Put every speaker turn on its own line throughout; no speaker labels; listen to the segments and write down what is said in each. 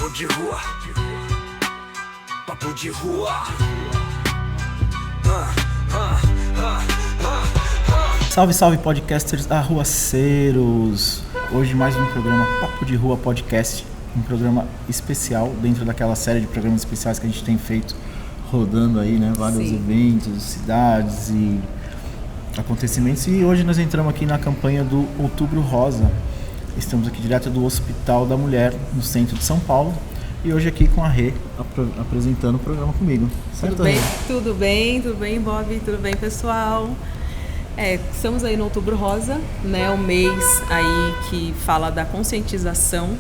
Papo de rua. Papo de rua.
Salve, salve podcasters arruaceiros! Hoje mais um programa Papo de Rua Podcast, um programa especial dentro daquela série de programas especiais que a gente tem feito, rodando aí, né, vários eventos, cidades e acontecimentos. E hoje nós entramos aqui na campanha do Outubro Rosa. Estamos aqui direto do Hospital da Mulher, no centro de São Paulo. E hoje aqui com a Rê, apresentando o programa comigo. Certo,
Tudo bem?
Rê?
Tudo bem, Bob? Tudo bem, pessoal? Estamos aí no Outubro Rosa, né? O mês aí que fala da conscientização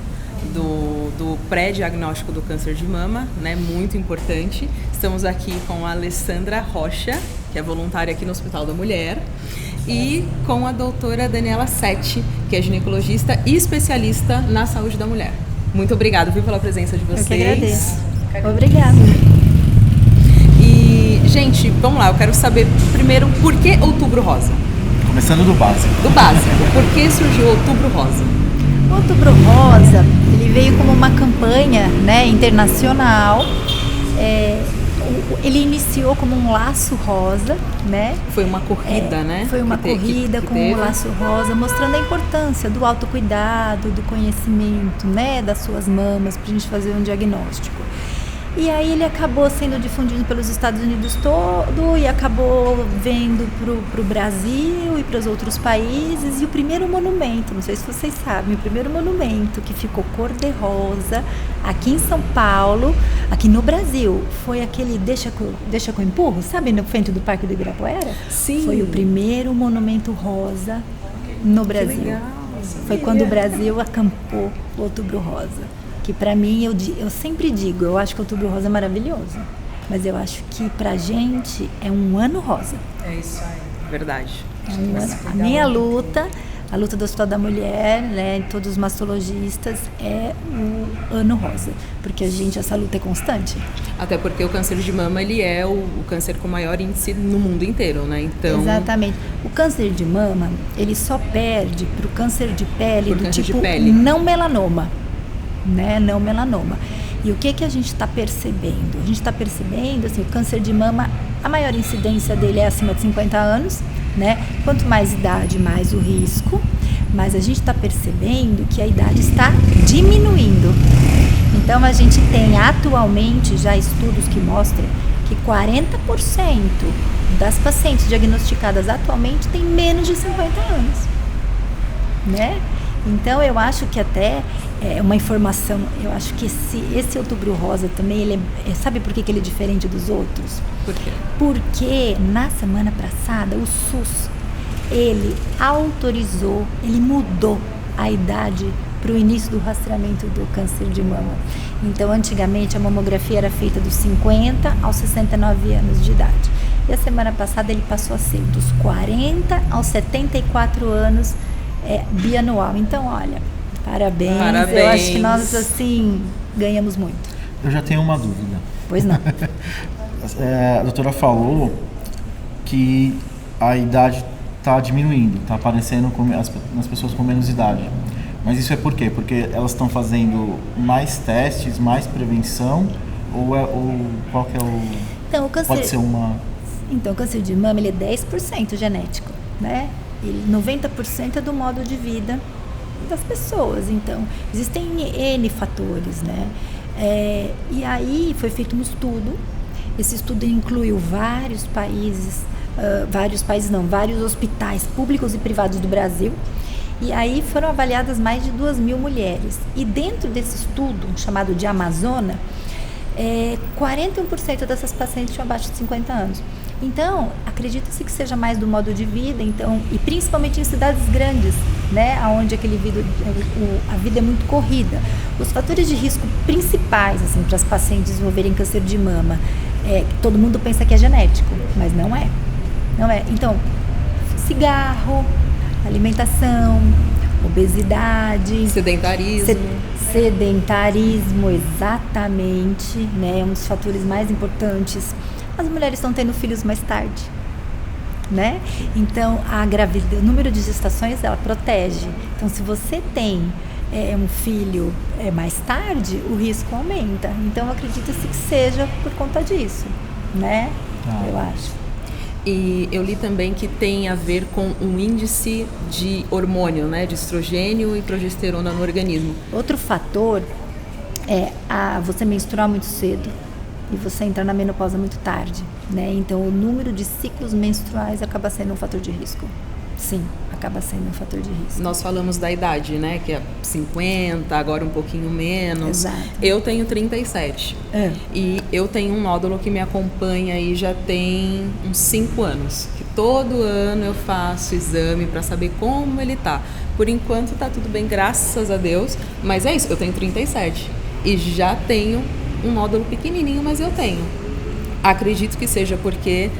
do pré-diagnóstico do câncer de mama, né? Muito importante. Estamos aqui com a Alessandra Rocha, que é voluntária aqui no Hospital da Mulher, e com a doutora Daniela Setti, que é ginecologista e especialista na saúde da mulher. Muito obrigada, viu, pela presença de vocês.
Eu que agradeço. Obrigada.
E, gente, vamos lá, eu quero saber primeiro por que Outubro Rosa?
Começando do básico.
Do básico, por que surgiu Outubro Rosa?
O Outubro Rosa, ele veio como uma campanha, né, internacional. Ele iniciou como um laço rosa, né?
Foi uma corrida, né?
Foi uma corrida com um laço rosa, mostrando a importância do autocuidado, do conhecimento, né, das suas mamas, para a gente fazer um diagnóstico. E aí ele acabou sendo difundido pelos Estados Unidos todo e acabou vendo pro Brasil e para os outros países. E o primeiro monumento, não sei se vocês sabem, o primeiro monumento que ficou cor-de-rosa aqui em São Paulo, aqui no Brasil, foi aquele Deixa que eu empurro, sabe, no frente do Parque do Ibirapuera?
Sim.
Foi o primeiro monumento rosa no Brasil.
Que legal.
Foi quando o Brasil acampou o Outubro Rosa. Que pra mim, eu sempre digo, eu acho que o Outubro Rosa é maravilhoso, mas eu acho que pra gente é um ano rosa.
É isso aí. Verdade.
É um ano. A minha luta, a luta do Hospital da Mulher, né, todos os mastologistas, é o ano rosa, porque essa luta é constante.
Até porque o câncer de mama, ele é o câncer com maior índice no mundo inteiro, né? Então...
Exatamente. O câncer de mama, ele só perde pro câncer de pele do
câncer de
tipo
pele.
não melanoma. Né, não melanoma. E o que a gente está percebendo? A gente está percebendo, assim, o câncer de mama, a maior incidência dele é acima de 50 anos, né? Quanto mais idade, mais o risco. Mas a gente está percebendo que a idade está diminuindo. Então, a gente tem atualmente já estudos que mostram que 40% das pacientes diagnosticadas atualmente têm menos de 50 anos, né? Então, eu acho que até é uma informação, eu acho que esse Outubro Rosa também, sabe por que ele é diferente dos outros?
Por quê?
Porque na semana passada, o SUS, ele autorizou, ele mudou a idade para o início do rastreamento do câncer de mama. Então, antigamente, a mamografia era feita dos 50 aos 69 anos de idade. E a semana passada, ele passou a ser dos 40 aos 74 anos bianual. Então, olha, parabéns. Eu acho que nós, assim, ganhamos muito.
Eu já tenho uma dúvida.
Pois não.
A doutora falou que a idade está diminuindo, está aparecendo nas pessoas com menos idade. Mas isso é por quê? Porque elas estão fazendo mais testes, mais prevenção? Ou qual que é o...
Então, o câncer...
Pode ser uma...
Então, o câncer de mama, ele é 10% genético, né? 90% é do modo de vida das pessoas. Então, existem N fatores, né? E aí foi feito um estudo. Esse estudo incluiu vários hospitais públicos e privados do Brasil. E aí foram avaliadas mais de 2.000 mulheres. E dentro desse estudo, chamado de Amazona, 41% dessas pacientes tinham abaixo de 50 anos. Então, acredita-se que seja mais do modo de vida, então, e principalmente em cidades grandes, né, onde a vida é muito corrida. Os fatores de risco principais, assim, para as pacientes desenvolverem câncer de mama, todo mundo pensa que é genético, mas não é. Não é. Então, cigarro, alimentação, obesidade, sedentarismo, exatamente, né, é um dos fatores mais importantes. As mulheres estão tendo filhos mais tarde, né? Então, a gravidez, o número de gestações, ela protege. Então, se você tem um filho mais tarde, o risco aumenta. Então, acredita-se que seja por conta disso, né? Eu acho.
E eu li também que tem a ver com um índice de hormônio, né? De estrogênio e progesterona no organismo.
Outro fator é você menstruar muito cedo e você entrar na menopausa muito tarde, né? Então, o número de ciclos menstruais acaba sendo um fator de risco. Sim, acaba sendo um fator de risco.
Nós falamos da idade, né? Que é 50, agora um pouquinho menos.
Exato.
Eu tenho 37. E eu tenho um nódulo que me acompanha aí já tem uns 5 anos. Que todo ano eu faço exame para saber como ele tá. Por enquanto tá tudo bem, graças a Deus. Mas é isso, eu tenho 37. E já tenho um nódulo pequenininho, mas eu tenho. Acredito que seja porque...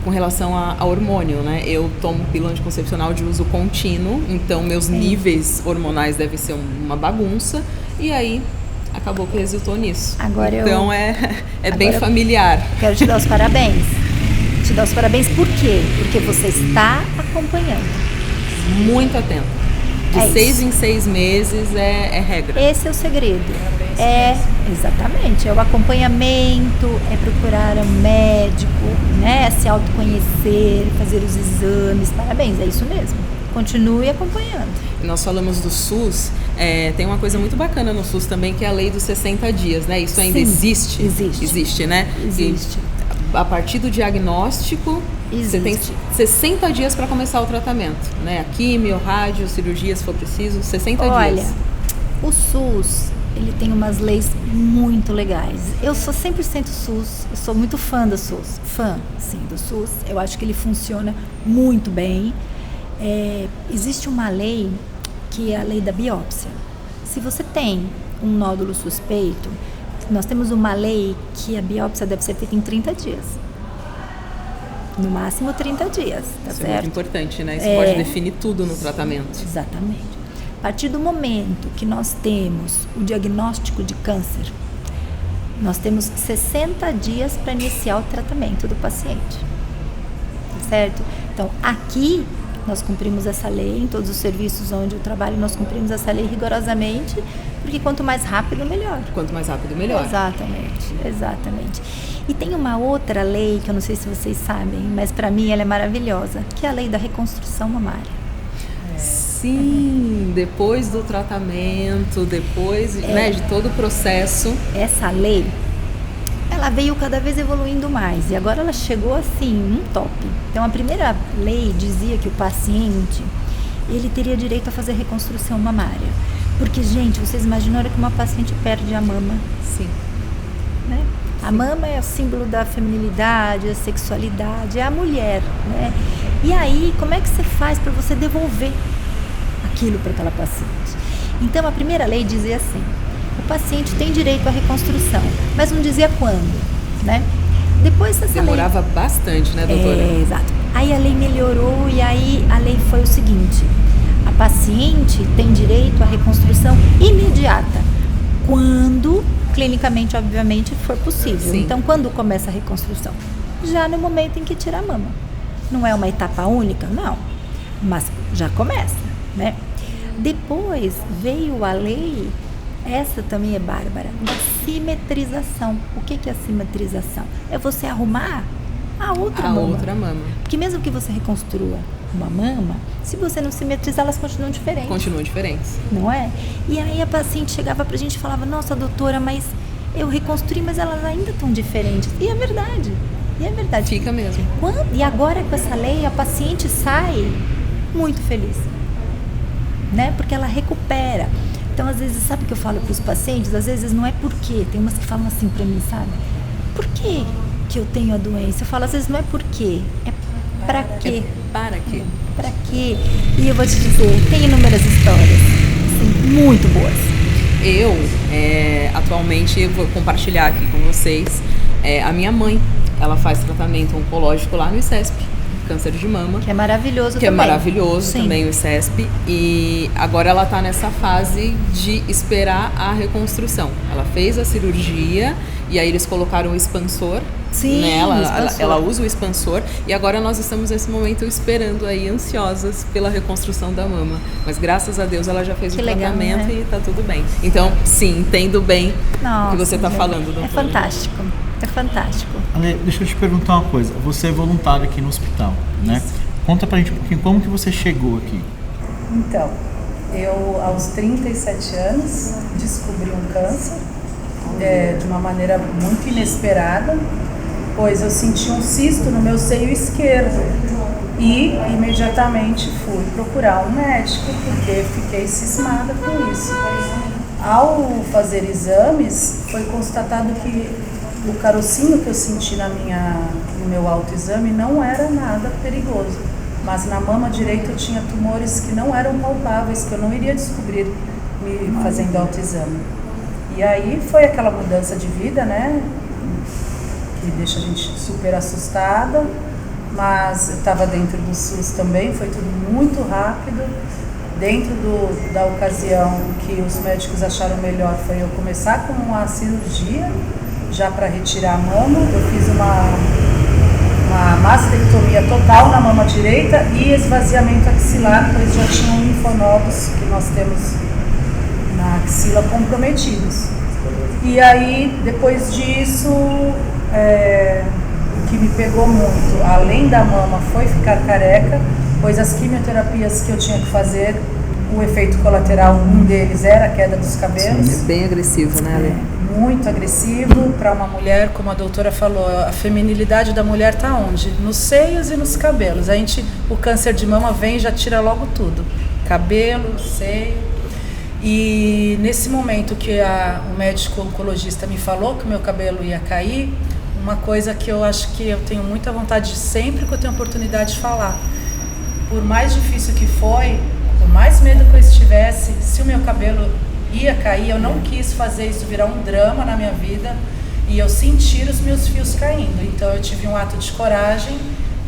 com relação a hormônio, né? Eu tomo pílula anticoncepcional de uso contínuo, então meus níveis hormonais devem ser uma bagunça, e aí acabou que resultou nisso. Então é bem familiar.
Quero te dar os parabéns. Te dar os parabéns por quê? Porque você está acompanhando.
Muito atento. De 6 em 6 meses é regra.
Esse é o segredo. Exatamente, é o acompanhamento, é procurar um médico, né? Se autoconhecer, fazer os exames. Parabéns, é isso mesmo. Continue acompanhando.
Nós falamos do SUS, tem uma coisa muito bacana no SUS também, que é a lei dos 60 dias, né? Isso ainda existe? Existe, né?
Existe.
E a partir do diagnóstico, você tem 60 dias para começar o tratamento, né? A quimio, rádio, cirurgia, se for preciso, 60 dias.
Olha, o SUS, ele tem umas leis muito legais. Eu sou 100% SUS, eu sou muito fã do SUS. Fã, sim, do SUS. Eu acho que ele funciona muito bem. Existe uma lei, que é a lei da biópsia. Se você tem um nódulo suspeito, nós temos uma lei que a biópsia deve ser feita em 30 dias. No máximo 30 dias, tá
certo?
Isso é
muito importante, né? Isso pode definir tudo no tratamento.
Exatamente. A partir do momento que nós temos o diagnóstico de câncer, nós temos 60 dias para iniciar o tratamento do paciente. Certo? Então, aqui nós cumprimos essa lei, em todos os serviços onde eu trabalho, nós cumprimos essa lei rigorosamente, porque quanto mais rápido, melhor.
Quanto mais rápido, melhor.
Exatamente. E tem uma outra lei, que eu não sei se vocês sabem, mas para mim ela é maravilhosa, que é a lei da reconstrução mamária.
Sim, depois do tratamento, depois né, de todo o processo.
Essa lei, ela veio cada vez evoluindo mais e agora ela chegou assim, um top. Então a primeira lei dizia que o paciente, ele teria direito a fazer reconstrução mamária. Porque, gente, vocês imaginaram que uma paciente perde a mama?
Sim.
Né? A mama é o símbolo da feminilidade, da sexualidade, é a mulher, né? E aí, como é que você faz para você devolver aquilo para aquela paciente? Então, a primeira lei dizia assim, o paciente tem direito à reconstrução, mas não dizia quando, né? Depois essa
demorava bastante, né, doutora?
Exato. Aí a lei melhorou e aí a lei foi o seguinte, a paciente tem direito à reconstrução imediata, quando clinicamente, obviamente, for possível. Sim. Então, quando começa a reconstrução? Já no momento em que tira a mama. Não é uma etapa única? Não. Mas já começa, né? Depois veio a lei, essa também é bárbara, da simetrização. O que é a simetrização? É você arrumar a outra mama. Porque mesmo que você reconstrua uma mama, se você não simetrizar, elas continuam diferentes.
Continuam diferentes.
Não é? E aí a paciente chegava pra gente e falava, nossa, doutora, mas eu reconstruí, mas elas ainda estão diferentes. E é verdade.
Fica mesmo.
E agora com essa lei, a paciente sai muito feliz. Né? Porque ela recupera. Então, às vezes, sabe o que eu falo para os pacientes? Às vezes não é por quê. Tem umas que falam assim para mim, sabe? Por que eu tenho a doença? Eu falo, às vezes não é por quê. É para quê.
Para quê?
Para quê? E eu vou te dizer, tem inúmeras histórias, assim, muito boas.
Eu, atualmente, vou compartilhar aqui com vocês, a minha mãe, ela faz tratamento oncológico lá no ICESP, câncer de mama.
Que é maravilhoso
que
também.
É maravilhoso
Sim.
também o ICESP. E agora ela está nessa fase de esperar a reconstrução. Ela fez a cirurgia e aí eles colocaram o expansor nela. Ela usa o expansor e agora nós estamos nesse momento esperando aí, ansiosas pela reconstrução da mama. Mas graças a Deus ela já fez o tratamento, né? E tá tudo bem. Então, sim, entendo bem o que você está falando, doutora.
É fantástico. É fantástico.
Ale, deixa eu te perguntar uma coisa. Você é voluntária aqui no hospital, né? Conta pra gente um pouquinho como que você chegou aqui.
Então, eu aos 37 anos descobri um câncer de uma maneira muito inesperada, pois eu senti um cisto no meu seio esquerdo e imediatamente fui procurar um médico porque fiquei cismada com isso. Ao fazer exames, foi constatado que o carocinho que eu senti no meu autoexame não era nada perigoso, mas na mama direita eu tinha tumores que não eram palpáveis, que eu não iria descobrir me fazendo autoexame. E aí foi aquela mudança de vida, né, que deixa a gente super assustada, mas eu estava dentro do SUS também, foi tudo muito rápido. Dentro da ocasião que os médicos acharam melhor foi eu começar com uma cirurgia, já para retirar a mama. Eu fiz uma mastectomia total na mama direita e esvaziamento axilar, pois já tinham linfonodos que nós temos na axila comprometidos. E aí, depois disso, o que me pegou muito, além da mama, foi ficar careca, pois as quimioterapias que eu tinha que fazer, o efeito colateral, um deles era a queda dos cabelos.
Sim, é bem agressivo, né, Ale?
Muito agressivo para uma mulher, como a doutora falou, a feminilidade da mulher está onde? Nos seios e nos cabelos. O câncer de mama vem e já tira logo tudo, cabelo, seio. E nesse momento que o médico oncologista me falou que o meu cabelo ia cair, uma coisa que eu acho que eu tenho muita vontade de, sempre que eu tenho oportunidade de falar, por mais difícil que foi, por mais medo que eu estivesse, se o meu cabelo ia cair, eu não quis fazer isso virar um drama na minha vida e eu sentir os meus fios caindo. Então eu tive um ato de coragem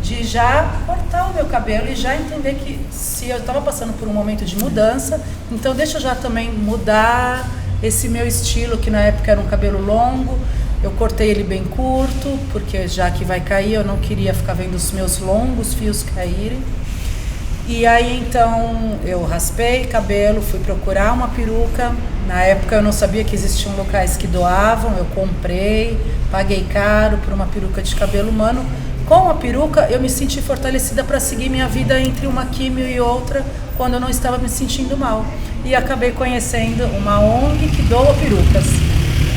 de já cortar o meu cabelo e já entender que se eu estava passando por um momento de mudança, então deixa eu já também mudar esse meu estilo, que na época era um cabelo longo. Eu cortei ele bem curto, porque já que vai cair, eu não queria ficar vendo os meus longos fios caírem. E aí então eu raspei cabelo, fui procurar uma peruca. Na época eu não sabia que existiam locais que doavam, eu comprei, paguei caro por uma peruca de cabelo humano. Com a peruca eu me senti fortalecida para seguir minha vida entre uma químio e outra, quando eu não estava me sentindo mal. E acabei conhecendo uma ONG que doa perucas.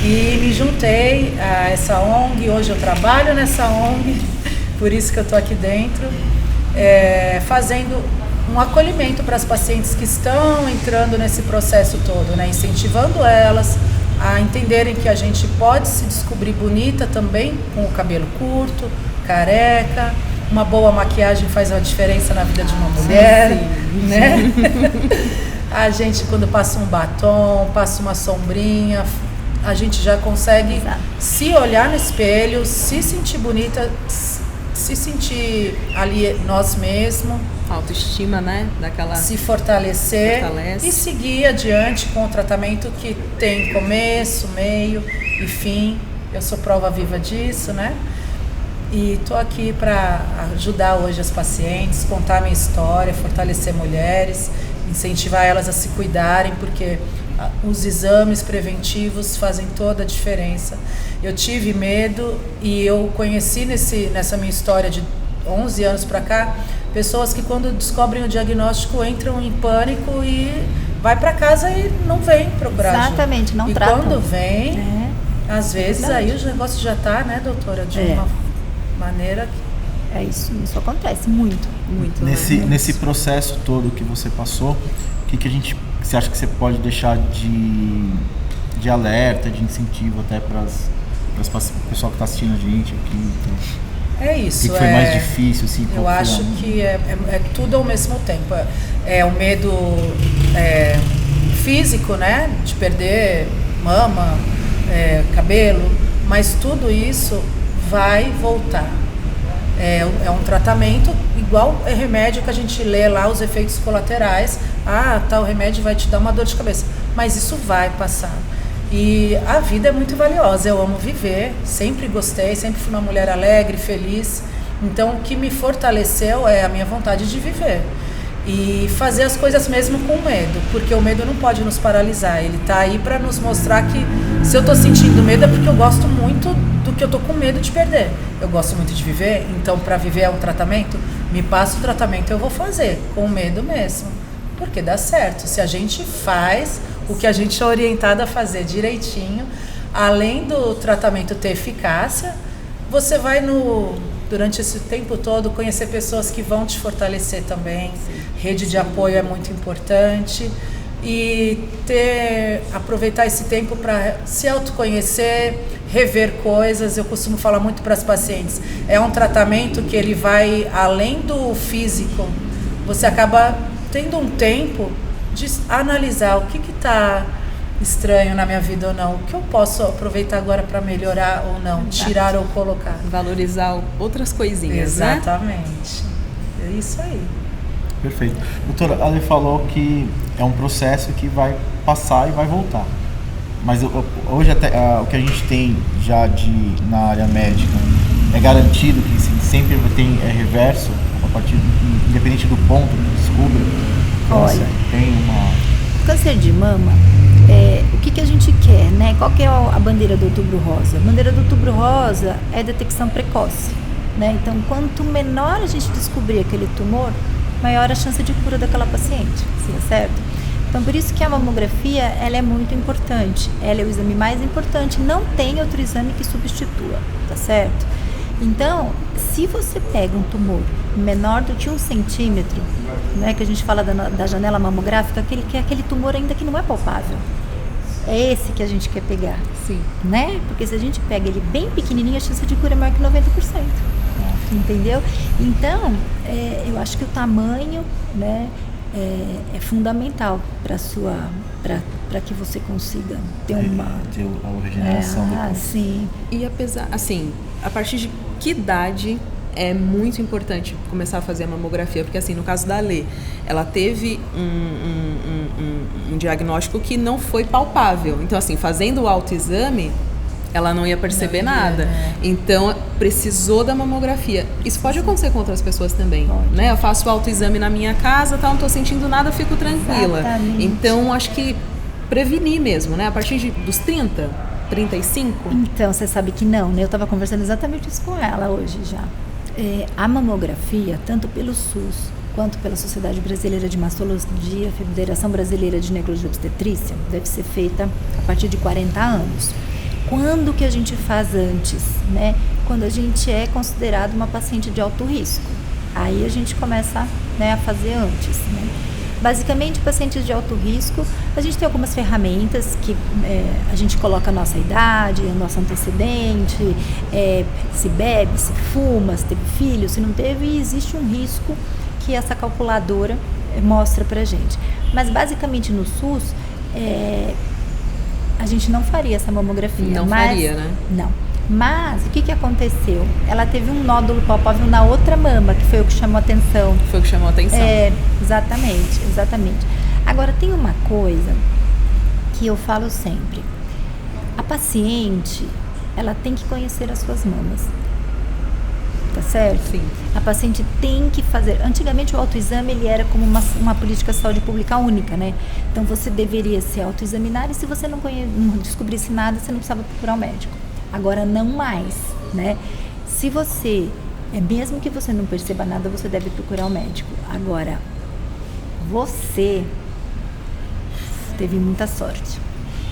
E me juntei a essa ONG, hoje eu trabalho nessa ONG, por isso que eu estou aqui dentro. Fazendo um acolhimento para as pacientes que estão entrando nesse processo todo, né? Incentivando elas a entenderem que a gente pode se descobrir bonita também com o cabelo curto, careca. Uma boa maquiagem faz uma diferença na vida de uma mulher, sim, né? A gente, quando passa um batom, passa uma sombrinha, a gente já consegue se olhar no espelho, se sentir bonita, se sentir ali nós mesmos.
Autoestima, né?
Se fortalecer e seguir adiante com o tratamento que tem começo, meio e fim. Eu sou prova viva disso, né? E estou aqui para ajudar hoje as pacientes, contar minha história, fortalecer mulheres, incentivar elas a se cuidarem, porque os exames preventivos fazem toda a diferença. Eu tive medo e eu conheci nessa minha história de 11 anos para cá, pessoas que quando descobrem o diagnóstico entram em pânico e vai para casa e não vem procurar ajuda.
Exatamente, não
e
tratam.
E quando vem, às vezes aí o negócio já está, né, doutora, de uma maneira que...
Isso acontece muito.
Muito.
Nesse processo todo que você passou, o que você acha que você pode deixar de alerta, de incentivo até para o pessoal que está assistindo a gente aqui? Então,
é isso.
O que foi mais difícil? Assim,
eu acho que é tudo ao mesmo tempo. É o medo físico, né? De perder mama, cabelo, mas tudo isso vai voltar. É um tratamento igual é remédio que a gente lê lá os efeitos colaterais. Tal remédio vai te dar uma dor de cabeça. Mas isso vai passar. E a vida é muito valiosa, eu amo viver, sempre gostei, sempre fui uma mulher alegre, feliz. Então o que me fortaleceu é a minha vontade de viver. E fazer as coisas mesmo com medo, porque o medo não pode nos paralisar, ele tá aí para nos mostrar que se eu tô sentindo medo é porque eu gosto muito do que eu tô com medo de perder. Eu gosto muito de viver, então para viver é um tratamento, me passa o tratamento, eu vou fazer, com medo mesmo, porque dá certo. Se a gente faz o que a gente é orientado a fazer direitinho, além do tratamento ter eficácia, você vai durante esse tempo todo conhecer pessoas que vão te fortalecer também. Rede de apoio é muito importante e aproveitar esse tempo para se autoconhecer, rever coisas. Eu costumo falar muito para as pacientes, é um tratamento que ele vai além do físico, você acaba tendo um tempo de analisar o que está estranho na minha vida ou não, o que eu posso aproveitar agora para melhorar ou não, tirar ou colocar.
Valorizar outras coisinhas,
exatamente, né? É isso aí.
Perfeito. Doutora, ela falou que é um processo que vai passar e vai voltar. Mas hoje até, o que a gente tem já na área médica é garantido que sempre tem reverso a partir independente do ponto que descubra.
Olha,
tem uma...
Câncer de mama, o que a gente quer, né? Qual que é a bandeira do Outubro Rosa? A bandeira do Outubro Rosa é detecção precoce, né? Então, quanto menor a gente descobrir aquele tumor, maior a chance de cura daquela paciente, tá certo? Então, por isso que a mamografia, ela é muito importante. Ela é o exame mais importante, não tem outro exame que substitua, tá certo? Então, se você pega um tumor menor do que 1 centímetro, né, que a gente fala da janela mamográfica, aquele tumor ainda que não é palpável. É esse que a gente quer pegar.
Sim.
Né? Porque se a gente pega ele bem pequenininho, a chance de cura é maior que 90%. Entendeu? Então, eu acho que o tamanho, né, é fundamental para que você consiga ter
a regeneração depois.
Sim.
E apesar, assim, a partir de que idade é muito importante começar a fazer a mamografia? Porque, assim, no caso da Lê, ela teve um diagnóstico que não foi palpável. Então, assim, fazendo o autoexame, ela não ia perceber nada. Então, precisou da mamografia. Isso pode acontecer com outras pessoas também, né? Eu faço o autoexame na minha casa, não estou sentindo nada, fico tranquila.
Exatamente.
Então, acho que prevenir mesmo, né? A partir dos 30, 35?
Então, você sabe que não, né? Eu estava conversando exatamente isso com ela hoje já. A mamografia, tanto pelo SUS quanto pela Sociedade Brasileira de Mastologia, Federação Brasileira de Ginecologia e Obstetrícia, deve ser feita a partir de 40 anos. Quando que a gente faz antes, né? Quando a gente é considerado uma paciente de alto risco. Aí a gente começa, né, a fazer antes, né? Basicamente, pacientes de alto risco, a gente tem algumas ferramentas que a gente coloca a nossa idade, o nosso antecedente, se bebe, se fuma, se teve filho, se não teve, e existe um risco que essa calculadora mostra pra gente. Mas basicamente no SUS, a gente não faria essa mamografia.
Não faria, né?
Não. Mas, o que aconteceu? Ela teve um nódulo palpável na outra mama, que foi o que chamou a atenção.
Foi o que chamou a atenção.
Exatamente. Agora, tem uma coisa que eu falo sempre. A paciente, ela tem que conhecer as suas mamas. Tá certo?
Sim.
A paciente tem que fazer... Antigamente, o autoexame, ele era como uma política de saúde pública única, né? Então, você deveria se autoexaminar e se você não descobrisse nada, você não precisava procurar um médico. Agora não mais, né? Se você, mesmo que você não perceba nada, você deve procurar um médico. Agora, você teve muita sorte.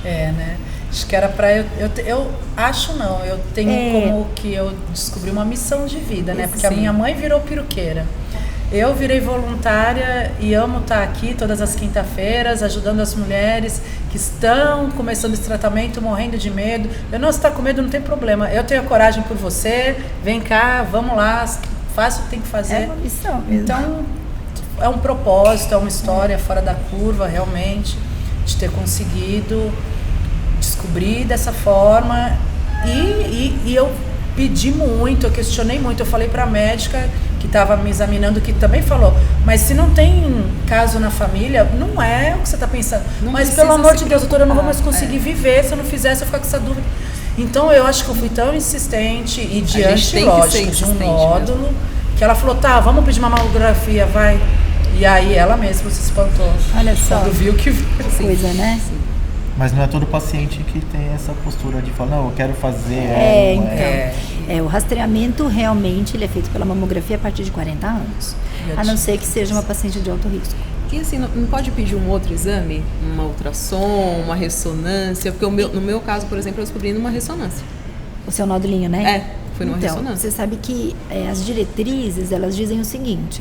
Né? Acho que era pra eu acho não, eu tenho como que eu descobri uma missão de vida, né? Porque a minha mãe virou peruqueira. Eu virei voluntária e amo estar aqui todas as quinta-feiras, ajudando as mulheres que estão começando esse tratamento, morrendo de medo. Se está com medo, não tem problema. Eu tenho a coragem por você, vem cá, vamos lá, faça o que tem que fazer.
É uma missão mesmo.
Então, é um propósito, é uma história fora da curva, realmente, de ter conseguido descobrir dessa forma. E eu pedi muito, eu questionei muito, eu falei para a médica que estava me examinando, que também falou, mas se não tem caso na família, não é o que você está pensando.
Não
mas
precisa
pelo amor
se
de Deus, doutora, eu não vou mais
preocupar,
conseguir viver se eu não fizer, se eu ficar com essa dúvida. Então eu acho que eu fui tão insistente e diante, lógico, de um nódulo, mesmo. Que ela falou, tá, vamos pedir uma mamografia, vai. E aí ela mesma se espantou.
Olha só.
Quando viu que...
Coisa, né? Sim.
Mas não é todo paciente que tem essa postura de falar, não, eu quero fazer.
O rastreamento realmente ele é feito pela mamografia a partir de 40 anos. A não ser que seja uma paciente de alto risco.
E assim, não pode pedir um outro exame? Uma ultrassom, uma ressonância? Porque no meu caso, por exemplo, eu descobri numa ressonância.
O seu nódulinho, né?
Foi numa ressonância.
Você sabe que as diretrizes, elas dizem o seguinte...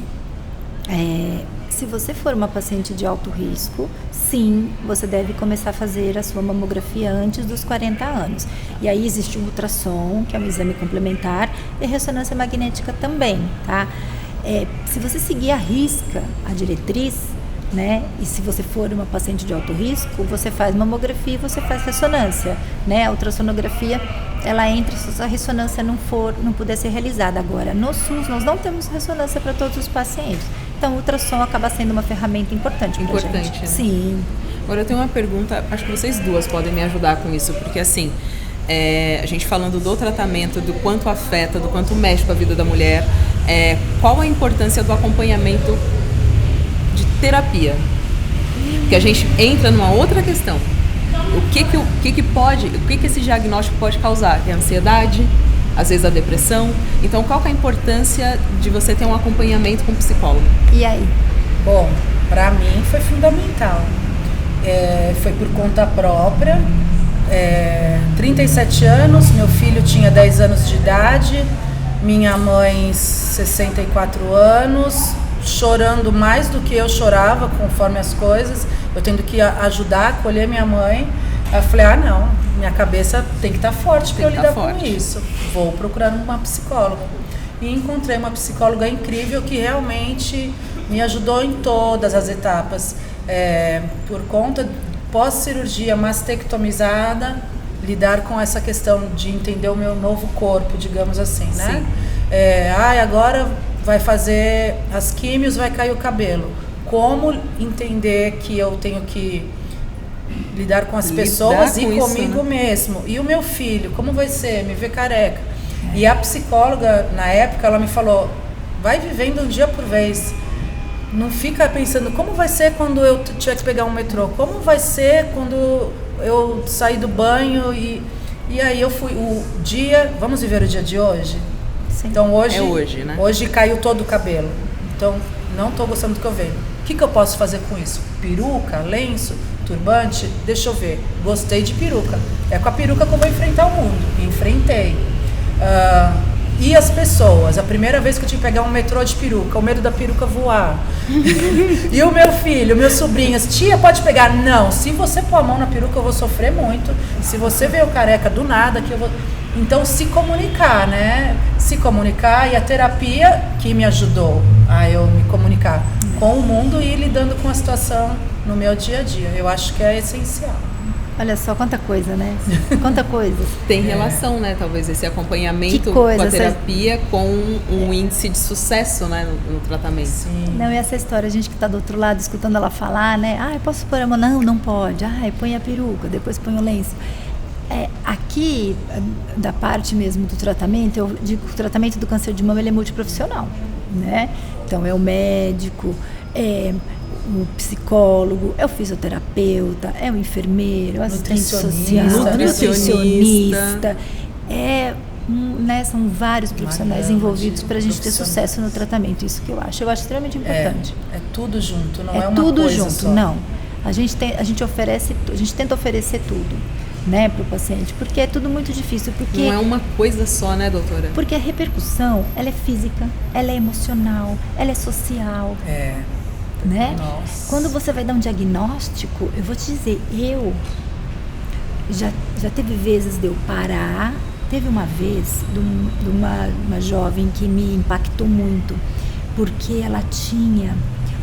se você for uma paciente de alto risco, sim, você deve começar a fazer a sua mamografia antes dos 40 anos. E aí existe o ultrassom, que é um exame complementar, e a ressonância magnética também, tá? Se você seguir à risca a diretriz, né? E se você for uma paciente de alto risco, você faz mamografia e você faz ressonância, né? A ultrassonografia, ela entra se a ressonância não puder ser realizada. Agora, no SUS, nós não temos ressonância para todos os pacientes. Então, o ultrassom acaba sendo uma ferramenta importante para a gente.
Importante, né?
Sim.
Agora, eu tenho uma pergunta, acho que vocês duas podem me ajudar com isso, porque assim, a gente falando do tratamento, do quanto afeta, do quanto mexe com a vida da mulher, qual a importância do acompanhamento de terapia? Porque a gente entra numa outra questão. O que esse diagnóstico pode causar? É a ansiedade, às vezes a depressão. Então, qual que é a importância de você ter um acompanhamento com um psicólogo?
E aí?
Bom, para mim foi fundamental. Foi por conta própria. 37 anos, meu filho tinha 10 anos de idade, minha mãe 64 anos, chorando mais do que eu chorava conforme as coisas, eu tendo que ajudar a acolher minha mãe. Aí eu falei, não, minha cabeça tem que estar forte para eu lidar com isso. Vou procurar uma psicóloga. E encontrei uma psicóloga incrível que realmente me ajudou em todas as etapas. Por conta, pós-cirurgia mastectomizada, lidar com essa questão de entender o meu novo corpo, digamos assim, né? Agora vai fazer as químios, vai cair o cabelo. Como entender que eu tenho que lidar com as pessoas e comigo, né? Mesmo. E o meu filho, como vai ser? Me ver careca. E a psicóloga, na época, ela me falou, vai vivendo um dia por vez. Não fica pensando, como vai ser quando eu tiver que pegar um metrô? Como vai ser quando eu sair do banho? E aí eu fui, vamos viver o dia de hoje?
Sim.
Então hoje,
hoje, né?
Hoje caiu todo o cabelo. Então, não estou gostando do que eu vejo. O que eu posso fazer com isso? Peruca, lenço, turbante? Deixa eu ver. Gostei de peruca. É com a peruca que eu vou enfrentar o mundo. Enfrentei. E as pessoas? A primeira vez que eu tinha que pegar um metrô de peruca, o medo da peruca voar. E o meu filho, meus sobrinhos, tia, pode pegar? Não. Se você pôr a mão na peruca, eu vou sofrer muito. Se você ver o careca do nada, que eu vou... Então, se comunicar, né? Se comunicar, e a terapia que me ajudou a eu me comunicar com o mundo e ir lidando com a situação no meu dia a dia. Eu acho que é essencial.
Olha só, quanta coisa, né? Quanta coisa.
Tem relação, né? Talvez esse acompanhamento com a terapia com um índice de sucesso, né? No tratamento.
Sim.
Não, e essa história, a gente que está do outro lado, escutando ela falar, né? Eu posso pôr a mão? Não, não pode. Põe a peruca, depois põe o lenço. Aqui, da parte mesmo do tratamento, eu digo que o tratamento do câncer de mama ele é multiprofissional, né? Então, é o médico, o psicólogo, é o fisioterapeuta, é o enfermeiro, é o assistente social, nutricionista. Né, são vários profissionais envolvidos para a gente ter sucesso no tratamento. Isso que eu acho extremamente importante.
É tudo junto, não é uma
tudo
coisa
junto,
só.
não. A gente tenta oferecer tudo, né, para o paciente, porque é tudo muito difícil. Porque
não é uma coisa só, né, doutora?
Porque a repercussão, ela é física, ela é emocional, ela é social. Né?
Nossa.
Quando você vai dar um diagnóstico, eu vou te dizer, eu já teve vezes de eu parar. Teve uma vez de uma jovem que me impactou muito, porque ela tinha,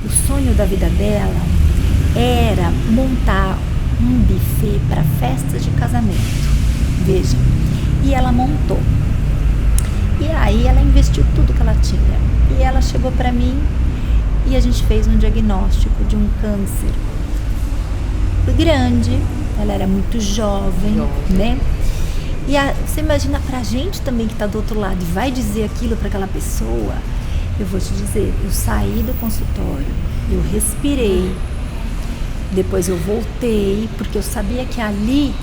o sonho da vida dela era montar um buffet para festas de casamento, veja, e ela montou. E aí ela investiu tudo que ela tinha. E ela chegou para mim e a gente fez um diagnóstico de um câncer grande. Ela era muito jovem, né? E você imagina pra gente também que tá do outro lado e vai dizer aquilo para aquela pessoa. Eu vou te dizer, eu saí do consultório, eu respirei, depois eu voltei, porque eu sabia que ali,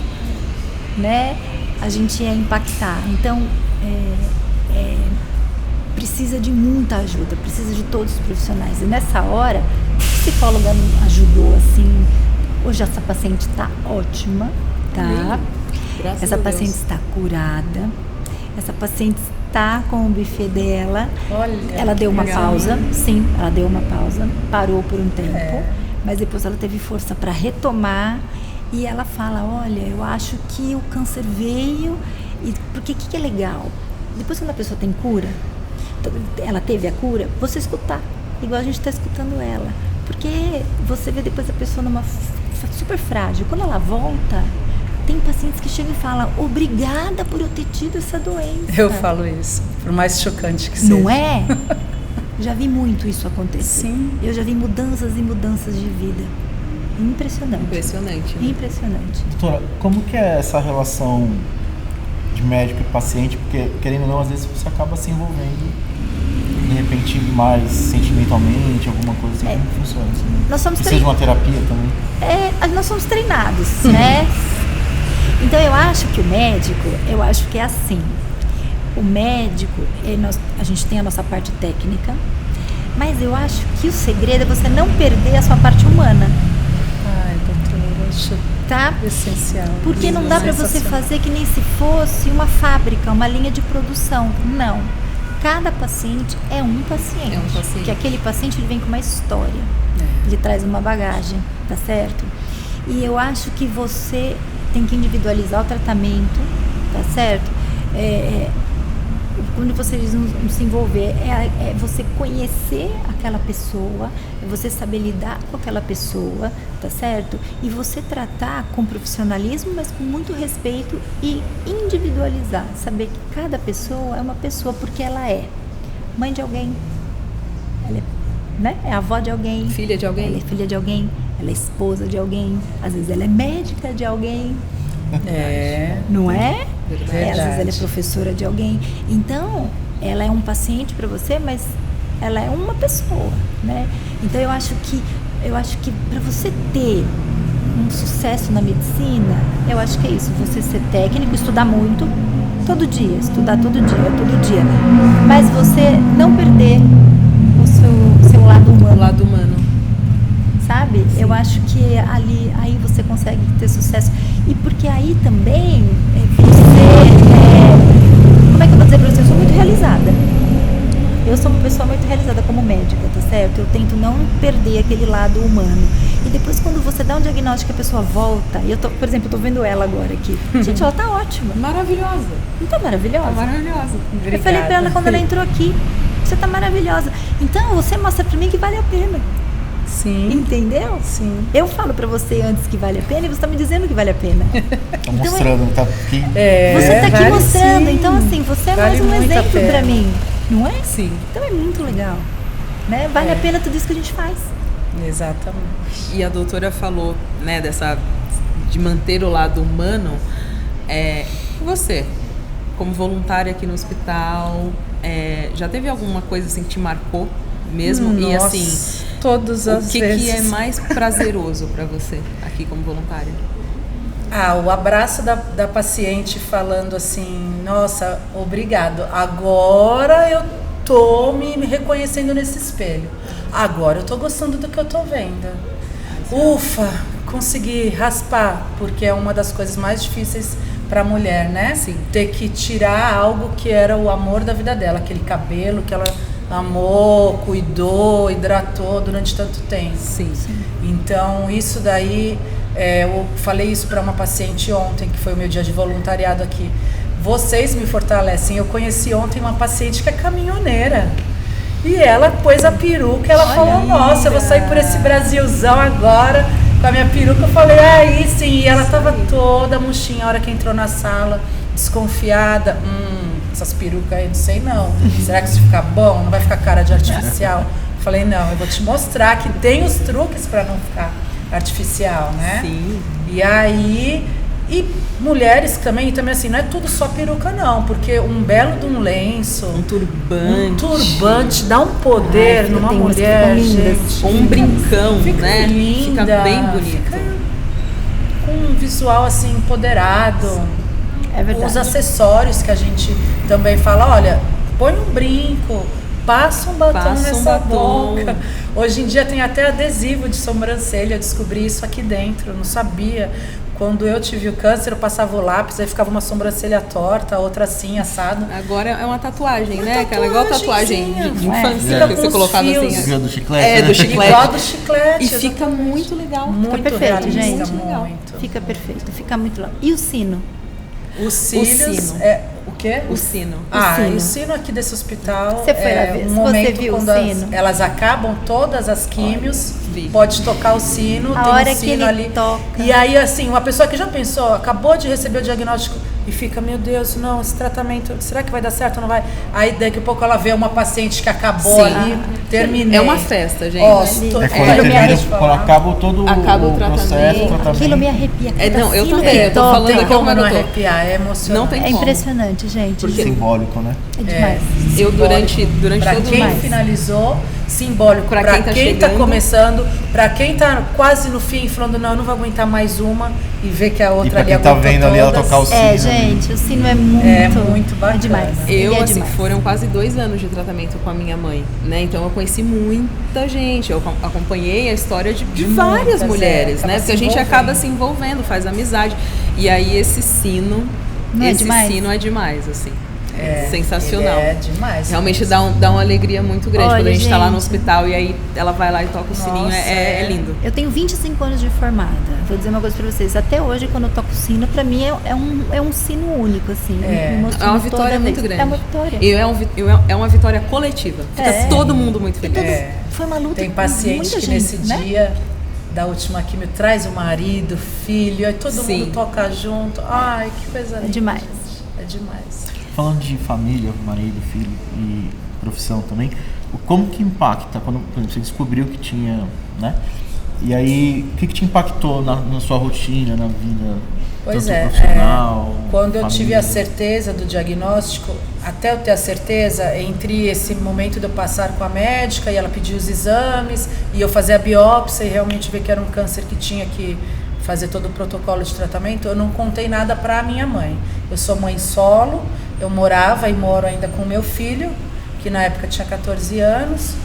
né, a gente ia impactar. Então, precisa de muita ajuda, precisa de todos os profissionais. E nessa hora, a psicóloga me ajudou, assim. Hoje essa paciente está ótima, tá? Essa paciente está curada. Essa paciente está com o buffet dela.
Olha,
ela deu uma
legal.
pausa, sim, ela deu uma pausa, parou por um tempo, mas depois ela teve força para retomar. E ela fala, olha, eu acho que o câncer veio, e porque o que é legal? Depois quando a pessoa tem cura, ela teve a cura, você escutar, igual a gente está escutando ela. Porque você vê depois a pessoa numa super frágil. Quando ela volta, tem pacientes que chegam e falam, obrigada por eu ter tido essa doença.
Eu falo isso, por mais chocante que seja.
Não é? Já vi muito isso acontecer.
Sim.
Eu já vi mudanças e mudanças de vida. Impressionante.
Impressionante. Né?
Impressionante.
Doutora, como que é essa relação de médico e paciente? Porque, querendo ou não, às vezes você acaba se envolvendo, de repente, mais sentimentalmente, alguma coisa assim. Como funciona? Assim?
Nós somos
Precisa de uma terapia também?
Nós somos treinados, né? Então eu acho que o médico, eu acho que é assim. O médico, a gente tem a nossa parte técnica, mas eu acho que o segredo é você não perder a sua parte humana.
Ai, doutora, acho
tá?
essencial.
Porque não dá para você fazer que nem se fosse uma fábrica, uma linha de produção. Não. Cada paciente é um paciente.
É um paciente.
Porque aquele paciente ele vem com uma história. Ele traz uma bagagem, tá certo? E eu acho que você tem que individualizar o tratamento, tá certo? Quando você diz não se envolver, é você conhecer aquela pessoa, é você saber lidar com aquela pessoa, tá certo? E você tratar com profissionalismo, mas com muito respeito e individualizar. Saber que cada pessoa é uma pessoa porque ela é mãe de alguém, ela é avó de alguém,
Filha de alguém.
ela é filha de alguém, ela é esposa de alguém, às vezes ela é médica de alguém. Não é?
Verdade.
Às vezes ela é professora de alguém. Então, ela é um paciente para você, mas ela é uma pessoa, né? Então, eu acho que para você ter um sucesso na medicina, eu acho que é isso. Você ser técnico, estudar muito, estudar todo dia. Mas você não perder o seu lado humano.
O lado humano.
Sabe? Sim. Eu acho que aí você consegue ter sucesso. E porque aí também como é que eu vou dizer pra você? Eu sou muito realizada. Eu sou uma pessoa muito realizada como médica, tá certo? Eu tento não perder aquele lado humano. E depois quando você dá um diagnóstico, a pessoa volta. E por exemplo, eu tô vendo ela agora aqui. Gente, ela tá ótima.
Maravilhosa.
Não tá maravilhosa?
Tá maravilhosa.
Obrigada.
Eu falei pra ela quando ela entrou aqui, você tá maravilhosa. Então, você mostra pra mim que vale a pena.
Sim.
Entendeu?
Sim.
Eu falo pra você antes que vale a pena e você tá me dizendo que vale a pena.
Tá mostrando, tá aqui.
Você tá aqui
vale
mostrando.
sim.
Então, assim, você é
Vale
mais um
muito a
exemplo
pena.
pra mim. Não é?
Sim.
Então é muito legal. Né? Vale a pena tudo isso que a gente faz.
Exatamente.
E a doutora falou, né, de manter o lado humano. Você, como voluntária aqui no hospital, já teve alguma coisa assim que te marcou mesmo?
Nossa,
e assim,
todas as
o que
vezes.
é mais prazeroso para você aqui como voluntária?
O abraço da paciente falando assim, nossa, obrigado, agora eu tô me reconhecendo nesse espelho, agora eu tô gostando do que eu tô vendo, ufa, consegui raspar, porque é uma das coisas mais difíceis para a mulher, né?
Sim.
Ter que tirar algo que era o amor da vida dela, aquele cabelo que ela amou, cuidou, hidratou durante tanto tempo.
Sim.
Então, isso daí, eu falei isso para uma paciente ontem, que foi o meu dia de voluntariado aqui. Vocês me fortalecem. Eu conheci ontem uma paciente que é caminhoneira. E ela pôs a peruca, ela falou, nossa, eu vou sair por esse Brasilzão agora, com a minha peruca. Eu falei, aí sim. E ela tava toda murchinha a hora que entrou na sala, desconfiada. essas perucas aí, não sei não. Será que isso fica bom? Não vai ficar cara de artificial? Falei, não, eu vou te mostrar que tem os truques para não ficar artificial, né?
Sim.
E aí, e mulheres também assim, não é tudo só peruca não, porque um belo de um lenço,
Um turbante
dá um poder
Ai,
numa
tem umas que
mulher,
ficam lindas.
gente.
Ou um brincão,
Fica
né?
linda,
Fica bem bonito.
fica com um visual assim empoderado.
É verdade.
Os acessórios que a gente também fala, olha, põe um brinco, passa um batom
Passa um
nessa
batom.
boca. Hoje em dia tem até adesivo de sobrancelha, eu descobri isso aqui dentro, eu não sabia. Quando eu tive o câncer, eu passava o lápis, aí ficava uma sobrancelha torta, outra assim, assado.
Agora é uma tatuagem,
Uma
né? Aquela igual tatuagem de
não é?
infância
Fica
que
com
você
os
colocava
fios.
assim.
Fio do chiclete,
É,
né?
do chiclete.
Igual do chiclete.
E fica muito legal.
muito
perfeito,
realista,
gente.
muito.
Fica perfeito, fica muito legal. E o sino?
Os cílios,
sino.
o quê?
O sino.
sino.
O sino aqui desse hospital
Você foi lá
é
ver?
um
Você
momento
viu o
quando
sino?
elas acabam todas as químios,
vi.
pode tocar o sino,
A
tem
hora
um
que
sino
ele
ali.
toca.
E aí, assim, uma pessoa que já pensou, acabou de receber o diagnóstico e fica, meu Deus, não, esse tratamento, será que vai dar certo ou não vai? Aí daqui a pouco ela vê uma paciente que acabou
Sim.
ali, terminei.
É uma festa, gente.
Ó,
Ali.
tô-
É
Aquilo
quando,
me
quando
falar.
acaba todo
Acaba o
processo,
tratamento.
o tratamento.
Aquilo me arrepia.
É, não, eu
Aquilo
também,
me
eu tô
toca.
falando
Tem
aqui
como
como
não
eu tô.
arrepiar, é emocionante.
Não tem
É
como.
impressionante, gente.
Porque-
Simbólico, né?
É demais.
Eu durante
Pra
todo
quem
mais.
finalizou, simbólico.
Pra
Pra
quem tá
quem tá
chegando.
começando, pra quem tá quase no fim, falando, não, eu não vou aguentar mais uma, e ver que a
E
outra
pra
ali
quem tá
aguentou
vendo ali ela
todas.
tocar o sino.
É, gente, o sino é muito
bacana.
É demais.
Eu,
Ele é
assim,
demais.
foram quase 2 anos de tratamento com a minha mãe, né? Então eu conheci muita gente, eu acompanhei a história de várias
muitas,
mulheres,
acaba
né?
se
Porque a gente
envolvendo.
acaba se envolvendo, faz amizade. E aí esse sino,
Não é
esse
demais?
sino é demais, assim. É sensacional.
Ele é demais.
Realmente dá uma alegria muito grande
Olha,
quando a gente tá lá no
gente.
hospital e aí ela vai lá e toca o sininho,
Nossa,
é
é.
lindo.
Eu tenho 25 anos de formada. Vou dizer uma coisa pra vocês. Até hoje, quando eu toco sino, pra mim é um sino único, assim.
É.
Me emociona
É uma
toda
vitória
vez.
muito grande.
É uma vitória.
E é uma vitória coletiva. Fica
É.
todo mundo muito feliz.
É.
Foi uma luta
Tem
com
paciente
muita
que
gente,
nesse
né?
dia da última quimio traz o marido, filho, aí todo
Sim.
mundo toca junto. Ai, que coisa linda.
demais.
gente. É demais.
Falando de família, marido, filho e profissão também, como que impacta quando, por exemplo, você descobriu que tinha, né? E aí, o que te impactou na sua rotina, na vida,
Pois
tanto
é,
profissional,
quando eu tive
família?
a certeza do diagnóstico, até eu ter a certeza, entre esse momento de eu passar com a médica e ela pedir os exames, e eu fazer a biópsia e realmente ver que era um câncer que tinha que fazer todo o protocolo de tratamento, eu não contei nada para a minha mãe. Eu sou mãe solo, eu morava e moro ainda com meu filho, que na época tinha 14 anos,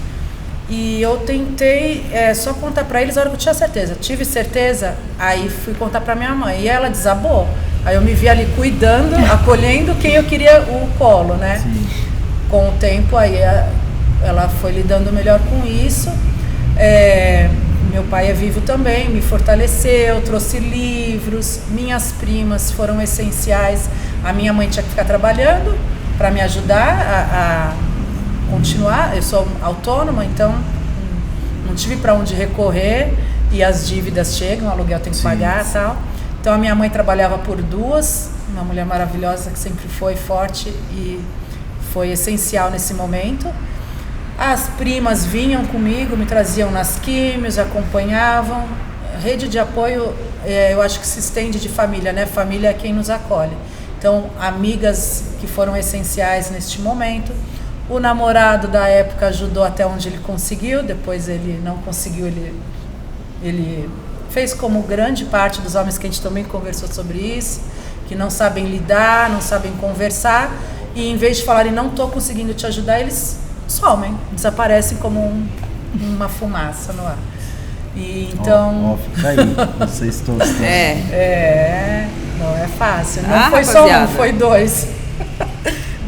e eu tentei só contar para eles a hora que eu tinha certeza. Tive certeza, aí fui contar para minha mãe, e ela desabou. Aí eu me vi ali cuidando, acolhendo quem eu queria o colo, né?
Sim.
Com o tempo, aí ela foi lidando melhor com isso. Meu pai é vivo também, me fortaleceu, trouxe livros, minhas primas foram essenciais. A minha mãe tinha que ficar trabalhando para me ajudar a continuar. Eu sou autônoma, então não tive para onde recorrer e as dívidas chegam, o aluguel tem que pagar e tal. Então a minha mãe trabalhava por 2, uma mulher maravilhosa que sempre foi forte e foi essencial nesse momento. As primas vinham comigo, me traziam nas químios, acompanhavam. A rede de apoio, eu acho que se estende de família, né? Família é quem nos acolhe. Então, amigas que foram essenciais neste momento. O namorado da época ajudou até onde ele conseguiu, depois ele não conseguiu, ele fez como grande parte dos homens que a gente também conversou sobre isso, que não sabem lidar, não sabem conversar, e em vez de falarem não estou conseguindo te ajudar, eles somem, desaparecem como uma fumaça no ar. E então...
fica aí, vocês todos.
não é fácil. Não
Ah,
foi só
rapaziada.
um, foi 2.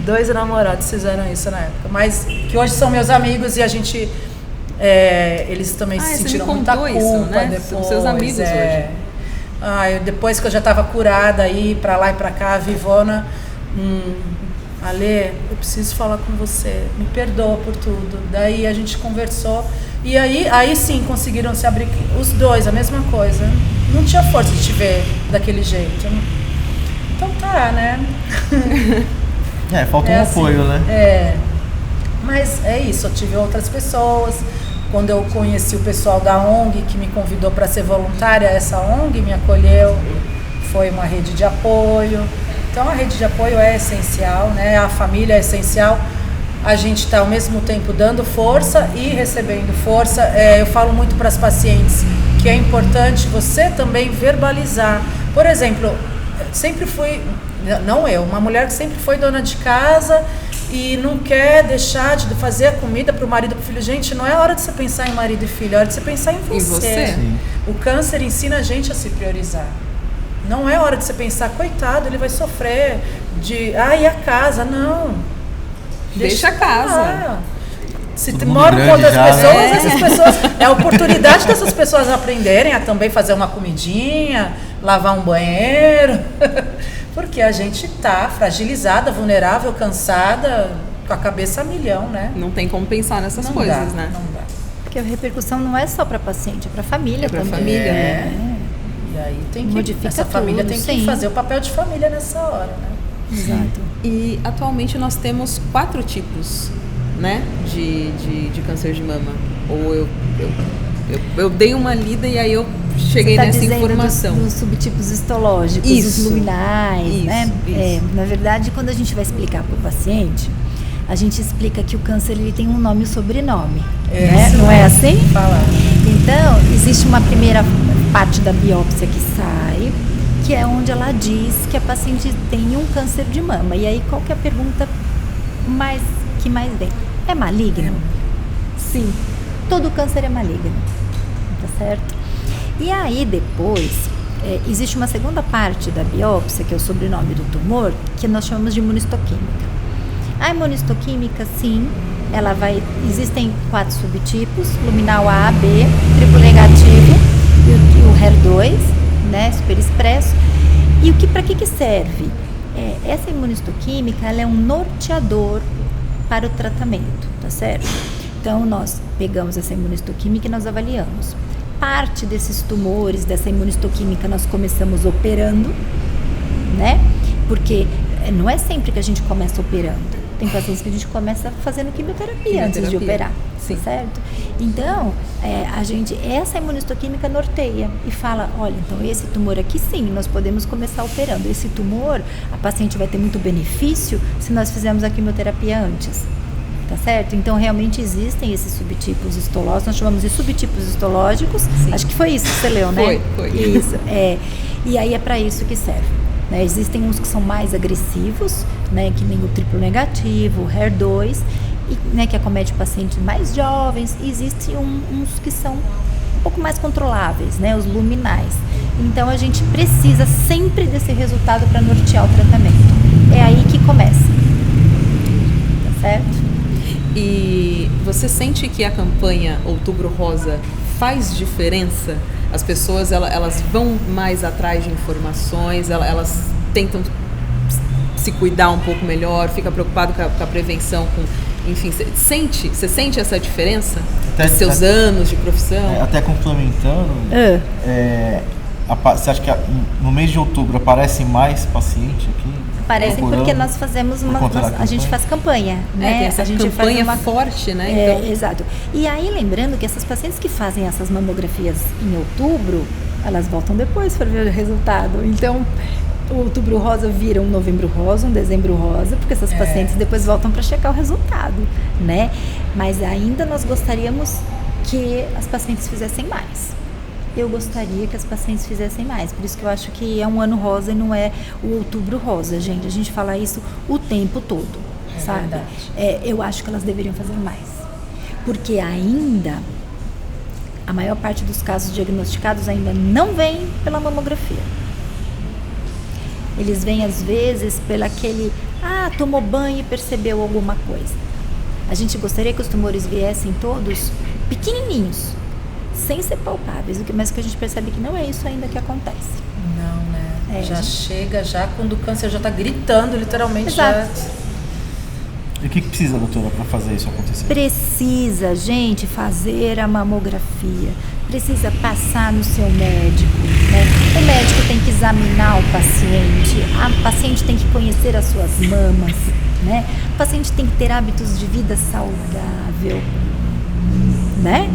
2 namorados fizeram isso na época, mas que hoje são meus amigos e a gente... eles também se
você me
sentiram muita
contou
culpa
isso, né?
depois.
São seus amigos hoje.
Depois que eu já estava curada aí, pra lá e pra cá, a Vivona... Ale, eu preciso falar com você, me perdoa por tudo. Daí a gente conversou e aí sim conseguiram se abrir, os dois, a mesma coisa. Não tinha força de te ver daquele jeito. Então tá, né?
Falta um apoio, né?
Mas é isso, eu tive outras pessoas. Quando eu conheci o pessoal da ONG, que me convidou para ser voluntária, essa ONG me acolheu, foi uma rede de apoio. Então a rede de apoio é essencial, né? A família é essencial. A gente está ao mesmo tempo dando força e recebendo força. Eu falo muito para as pacientes que é importante você também verbalizar. Por exemplo, sempre fui, não eu, uma mulher que sempre foi dona de casa e não quer deixar de fazer a comida para o marido e para o filho. Gente, não é hora de você pensar em marido e filho, é hora de você pensar em você.
Em você.
O câncer ensina a gente a se priorizar. Não é hora de você pensar, coitado, ele vai sofrer e a casa, não.
Deixa a casa.
Se moram com outras
já,
pessoas,
né?
essas pessoas, é a oportunidade dessas pessoas aprenderem a também fazer uma comidinha, lavar um banheiro, porque a gente tá fragilizada, vulnerável, cansada, com a cabeça a milhão, né?
Não tem como pensar nessas coisas, né?
Não dá.
Porque a repercussão não é só para paciente, é para família
pra
também.
família, né?
E aí tem que,
Modifica
essa família
tudo,
tem que
sim.
fazer o papel de família nessa hora, né?
Exato.
E atualmente nós temos 4 tipos, né, de câncer de mama. Ou eu dei uma lida e aí eu cheguei
Você tá
nessa
dizendo
informação.
dos subtipos histológicos,
Isso.
os luminais,
Isso,
né?
isso.
Na verdade, quando a gente vai explicar para o paciente, a gente explica que o câncer ele tem um nome e sobrenome, né?
Isso.
Não é assim?
Falar.
Então, existe uma primeira parte da biópsia que sai, que é onde ela diz que a paciente tem um câncer de mama. E aí, qual que é a pergunta que mais vem? É maligno? Sim, todo câncer é maligno, tá certo? E aí, depois, existe uma segunda parte da biópsia, que é o sobrenome do tumor, que nós chamamos de imunistoquímica. A imunistoquímica, sim, existem 4 subtipos, luminal A, B, triplo negativo e o HER2, né, super expresso. E para que serve? Essa imunistoquímica, ela é um norteador para o tratamento, tá certo? Então, nós pegamos essa imunistoquímica e nós avaliamos. Parte desses tumores, dessa imunistoquímica, nós começamos operando, né? Porque não é sempre que a gente começa operando. Tem pacientes que a gente começa fazendo quimioterapia antes de operar,
sim.
certo? Então, essa imunistoquímica norteia e fala, olha, então esse tumor aqui sim, nós podemos começar operando. Esse tumor, a paciente vai ter muito benefício se nós fizermos a quimioterapia antes, tá certo? Então, realmente existem esses subtipos histológicos, nós chamamos de subtipos histológicos. Sim. Acho que foi isso que você leu, né?
Foi.
Isso, e aí é para isso que serve. Né, existem uns que são mais agressivos, né, que nem o triplo negativo, o HER2, né, que acomete pacientes mais jovens. E existem uns que são um pouco mais controláveis, né, os luminais. Então a gente precisa sempre desse resultado para nortear o tratamento. É aí que começa. Tá certo?
E você sente que a campanha Outubro Rosa faz diferença? As pessoas, elas vão mais atrás de informações, elas tentam se cuidar um pouco melhor, fica preocupado com a prevenção, enfim, você sente essa diferença? Dos seus anos de profissão?
Até complementando, você acha que no mês de outubro aparecem mais pacientes aqui?
Aparecem porque nós fazemos a gente faz campanha, né?
Tem essa
a gente
campanha
faz
forte, né? Então...
Exato. E aí, lembrando que essas pacientes que fazem essas mamografias em outubro, elas voltam depois para ver o resultado. Então, o outubro rosa vira um novembro rosa, um dezembro rosa, porque essas pacientes depois voltam para checar o resultado, né? Mas ainda nós gostaríamos que as pacientes fizessem mais. Eu gostaria que as pacientes fizessem mais, por isso que eu acho que é um ano rosa e não é o outubro rosa, gente. A gente fala isso o tempo todo, sabe? Eu acho que elas deveriam fazer mais, porque ainda a maior parte dos casos diagnosticados ainda não vem pela mamografia. Eles vêm às vezes pelo aquele, tomou banho e percebeu alguma coisa. A gente gostaria que os tumores viessem todos pequenininhos, sem ser palpáveis, mas que a gente percebe que não é isso ainda que acontece.
Não, né? Chega quando o câncer já está gritando, literalmente.
Exato.
E o que precisa, doutora, para fazer isso acontecer?
Precisa, gente, fazer a mamografia. Precisa passar no seu médico, né? O médico tem que examinar o paciente, a paciente tem que conhecer as suas mamas, né? O paciente tem que ter hábitos de vida saudável, né?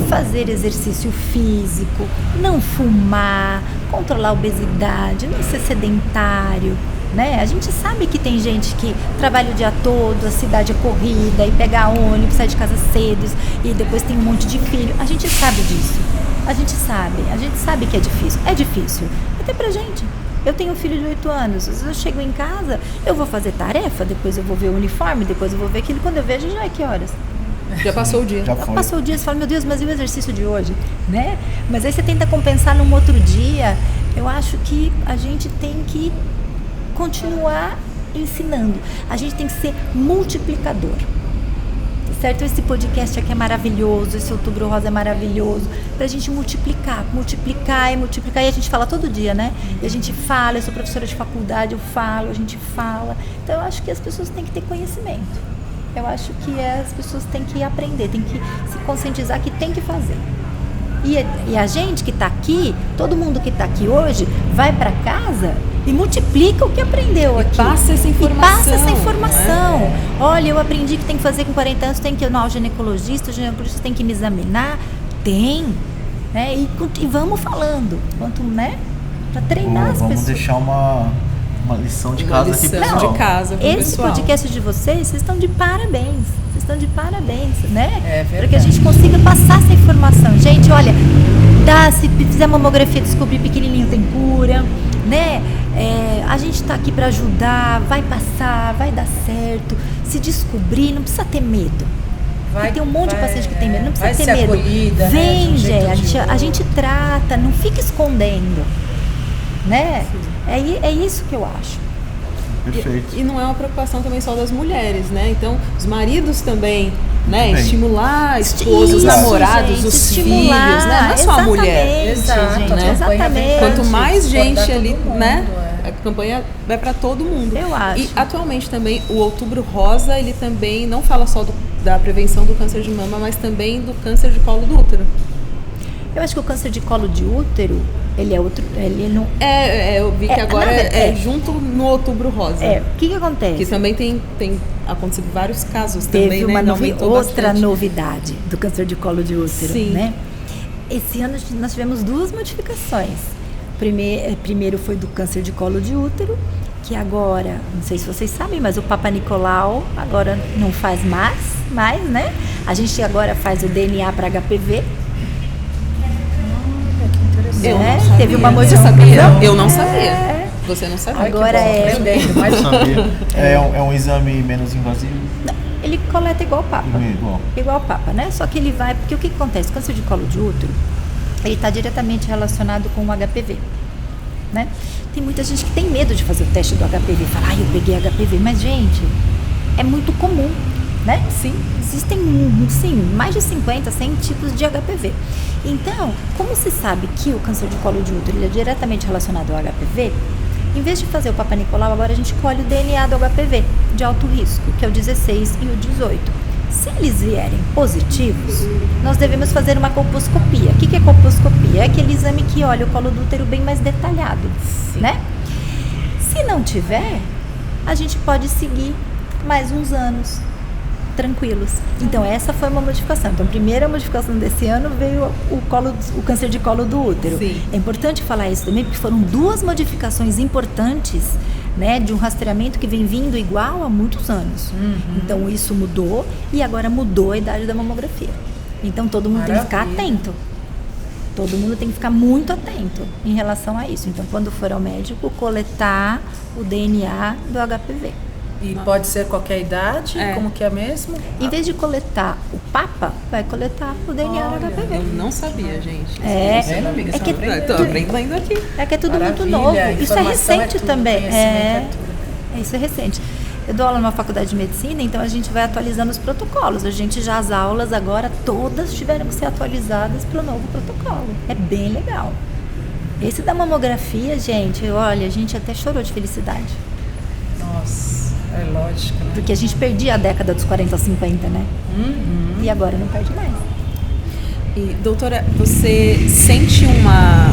Fazer exercício físico, não fumar, controlar a obesidade, não ser sedentário, né? A gente sabe que tem gente que trabalha o dia todo, a cidade é corrida, e pega ônibus, sai de casa cedo e depois tem um monte de filho. A gente sabe disso. A gente sabe que é difícil, até pra gente. Eu tenho um filho de 8 anos, eu chego em casa, eu vou fazer tarefa, depois eu vou ver o uniforme, depois eu vou ver aquilo, quando eu vejo já é que horas?
Já passou o dia.
Já
passou o dia, você fala, meu Deus, mas e o exercício de hoje? Né? Mas aí você tenta compensar num outro dia. Eu acho que a gente tem que continuar ensinando. A gente tem que ser multiplicador. Certo? Esse podcast aqui é maravilhoso, esse Outubro Rosa é maravilhoso, pra gente multiplicar. E a gente fala todo dia, né? E a gente fala, eu sou professora de faculdade, a gente fala. Então eu acho que as pessoas têm que ter conhecimento. Eu acho que as pessoas têm que aprender, têm que se conscientizar que tem que fazer. E a gente que está aqui, todo mundo que está aqui hoje, vai para casa e multiplica o que aprendeu aqui.
Passa essa informação.
Né? Olha, eu aprendi que tem que fazer com 40 anos, tem que ir ao ginecologista, o ginecologista tem que me examinar. Tem. Né? E vamos falando. Quanto, né? Para treinar as pessoas.
Vamos deixar uma lição de casa aqui, pessoal.
Esse podcast de vocês estão de parabéns. Né?
É verdade.
Para que a gente consiga passar essa informação. Gente, olha, se fizer mamografia, descobrir pequenininho tem cura, né? A gente está aqui para ajudar, vai passar, vai dar certo. Se descobrir, não precisa ter medo. Tem um monte de paciente que tem medo, não precisa ter medo.
Acolhida,
vem,
né?
gente, a gente trata, não fica escondendo, né? É isso que eu acho.
Perfeito.
E não é uma preocupação também só das mulheres, né? Então, os maridos também, né? Estimular esposos, namorados,
gente,
os filhos, né? Não é só a mulher.
Exato,
gente,
né?
exatamente.
Quanto mais gente ali,
mundo,
né? A campanha vai para todo mundo.
Eu acho.
E atualmente também o Outubro Rosa, ele também não fala só da prevenção do câncer de mama, mas também do câncer de colo do útero.
Eu acho que o câncer de colo de útero, ele é outro, ele não...
eu vi que agora é junto no Outubro Rosa.
O que acontece?
Que também tem acontecido vários casos
Teve
também, né?
outra novidade do câncer de colo de útero,
Sim.
né? Esse ano nós tivemos 2 modificações. Primeiro foi do câncer de colo de útero, que agora, não sei se vocês sabem, mas o Papa Nicolau agora não faz mais, né? A gente agora faz o DNA para HPV.
Eu
né?
não sabia.
Teve uma
Você
modificação.
sabia? Eu não sabia. Você não sabia?
Agora
Mas
Sabia. É um exame menos invasivo.
ele coleta igual o Papa. Igual o Papa, né? Só que ele vai... Porque o que acontece? O câncer de colo de útero, ele está diretamente relacionado com o HPV, né? Tem muita gente que tem medo de fazer o teste do HPV. Fala, eu peguei HPV. Mas, gente, é muito comum, né?
Sim.
Existem, mais de 50, 100 tipos de HPV. Então, como se sabe que o câncer de colo de útero ele é diretamente relacionado ao HPV, em vez de fazer o Papa Nicolau, agora a gente colhe o DNA do HPV de alto risco, que é o 16 e o 18. Se eles vierem positivos, nós devemos fazer uma colposcopia. O que é colposcopia? É aquele exame que olha o colo do útero bem mais detalhado, né? Se não tiver, a gente pode seguir mais uns anos tranquilos. Então essa foi uma modificação. Então a primeira modificação desse ano veio o câncer de colo do útero.
Sim.
É importante falar isso também, porque foram 2 modificações importantes, né, de um rastreamento que vem vindo igual há muitos anos. Então isso mudou e agora mudou a idade da mamografia. Então todo mundo tem que ficar atento. Todo mundo tem que ficar muito atento em relação a isso. Então quando for ao médico, coletar o DNA do HPV.
E pode ser qualquer idade, como que é mesmo?
Em vez de coletar o Papa, vai coletar o DNA do HPV.
Eu não sabia, gente.
Tô
aprendendo aqui.
É que é tudo
Maravilha,
muito novo. Isso é recente
tudo,
também.
tudo.
Isso é recente. Eu dou aula numa faculdade de medicina, então a gente vai atualizando os protocolos. As aulas agora todas tiveram que ser atualizadas para o novo protocolo. É bem legal. Esse da mamografia, gente, olha, a gente até chorou de felicidade.
Nossa. É lógico, né?
Porque a gente perdia a década dos 40 a 50, né? E agora não perde mais.
E, doutora, você sente uma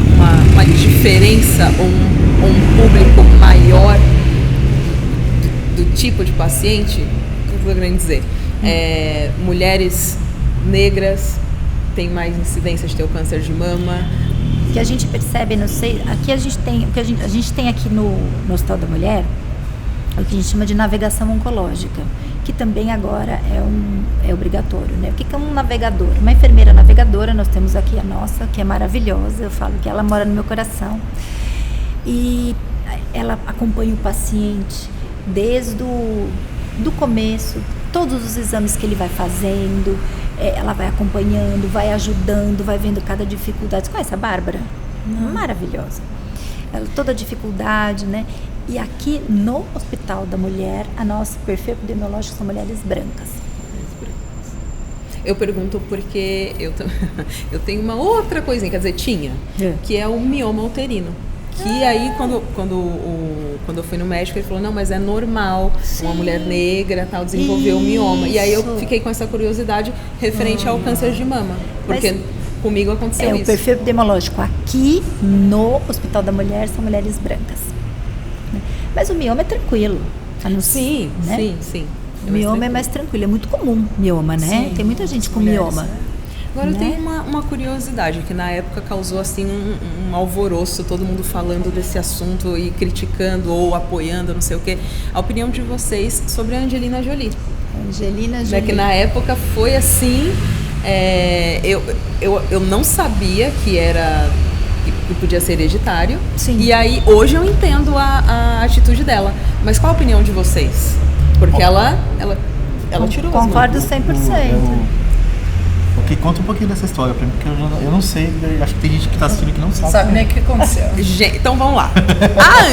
diferença ou um público maior do tipo de paciente? O que eu estou querendo dizer? Mulheres negras têm mais incidência de ter o câncer de mama?
O que a gente percebe, não sei, aqui a gente tem, o que a gente tem aqui no Hospital da Mulher, é o que a gente chama de navegação oncológica, que também agora é obrigatório, né? O que é um navegador? Uma enfermeira navegadora, nós temos aqui a nossa, que é maravilhosa, eu falo que ela mora no meu coração, e ela acompanha o paciente desde do começo, todos os exames que ele vai fazendo, ela vai acompanhando, vai ajudando, vai vendo cada dificuldade. Você conhece a Bárbara? Maravilhosa. Toda a dificuldade, né? E aqui no Hospital da Mulher, a nosso perfil epidemiológico são mulheres brancas.
Eu pergunto porque eu tenho uma outra coisinha, quer dizer, que é o mioma uterino. Que aí, quando eu fui no médico, ele falou, não, mas é normal, uma mulher negra tal, desenvolver o mioma. E aí eu fiquei com essa curiosidade referente ao câncer de mama. Porque comigo aconteceu isso.
O perfil epidemiológico aqui no Hospital da Mulher são mulheres brancas. Mas o mioma é tranquilo.
Sim.
O mioma é mais tranquilo, é muito comum mioma, né? Tem muita gente com mioma.
Agora eu tenho uma curiosidade, que na época causou assim um alvoroço, todo mundo falando desse assunto e criticando ou apoiando, não sei o quê. A opinião de vocês sobre a Angelina Jolie.
Angelina Jolie.
Que na época foi assim, eu não sabia que podia ser hereditário.
Sim.
E aí hoje eu entendo a atitude dela. Mas qual a opinião de vocês? Porque ela tirou as mãos.
Concordo 100%.
Ok, conta um pouquinho dessa história pra mim, porque eu não sei, acho que tem gente que tá assistindo que não sabe.
Sabe nem o que aconteceu.
Então vamos lá. A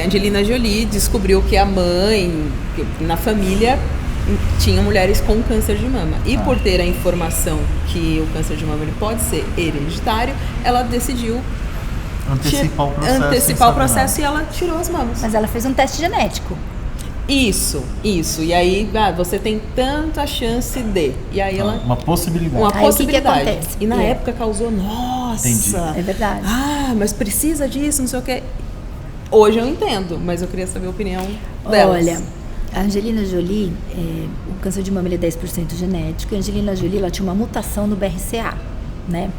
Angelina Jolie descobriu que a mãe, na família, tinha mulheres com câncer de mama. E por ter a informação que o câncer de mama ele pode ser hereditário, ela decidiu antecipar o processo e ela tirou as mamas.
Mas ela fez um teste genético.
Isso. E aí, você tem tanta chance de. E aí ela.
Uma possibilidade.
Aí, o que acontece?
E na época causou, nossa.
Entendi.
É verdade.
Mas precisa disso, não sei o quê. Hoje eu entendo, mas eu queria saber a opinião delas.
Olha, a Angelina Jolie, o câncer de mama ele é 10% genético. A Angelina Jolie, ela tinha uma mutação no BRCA, né?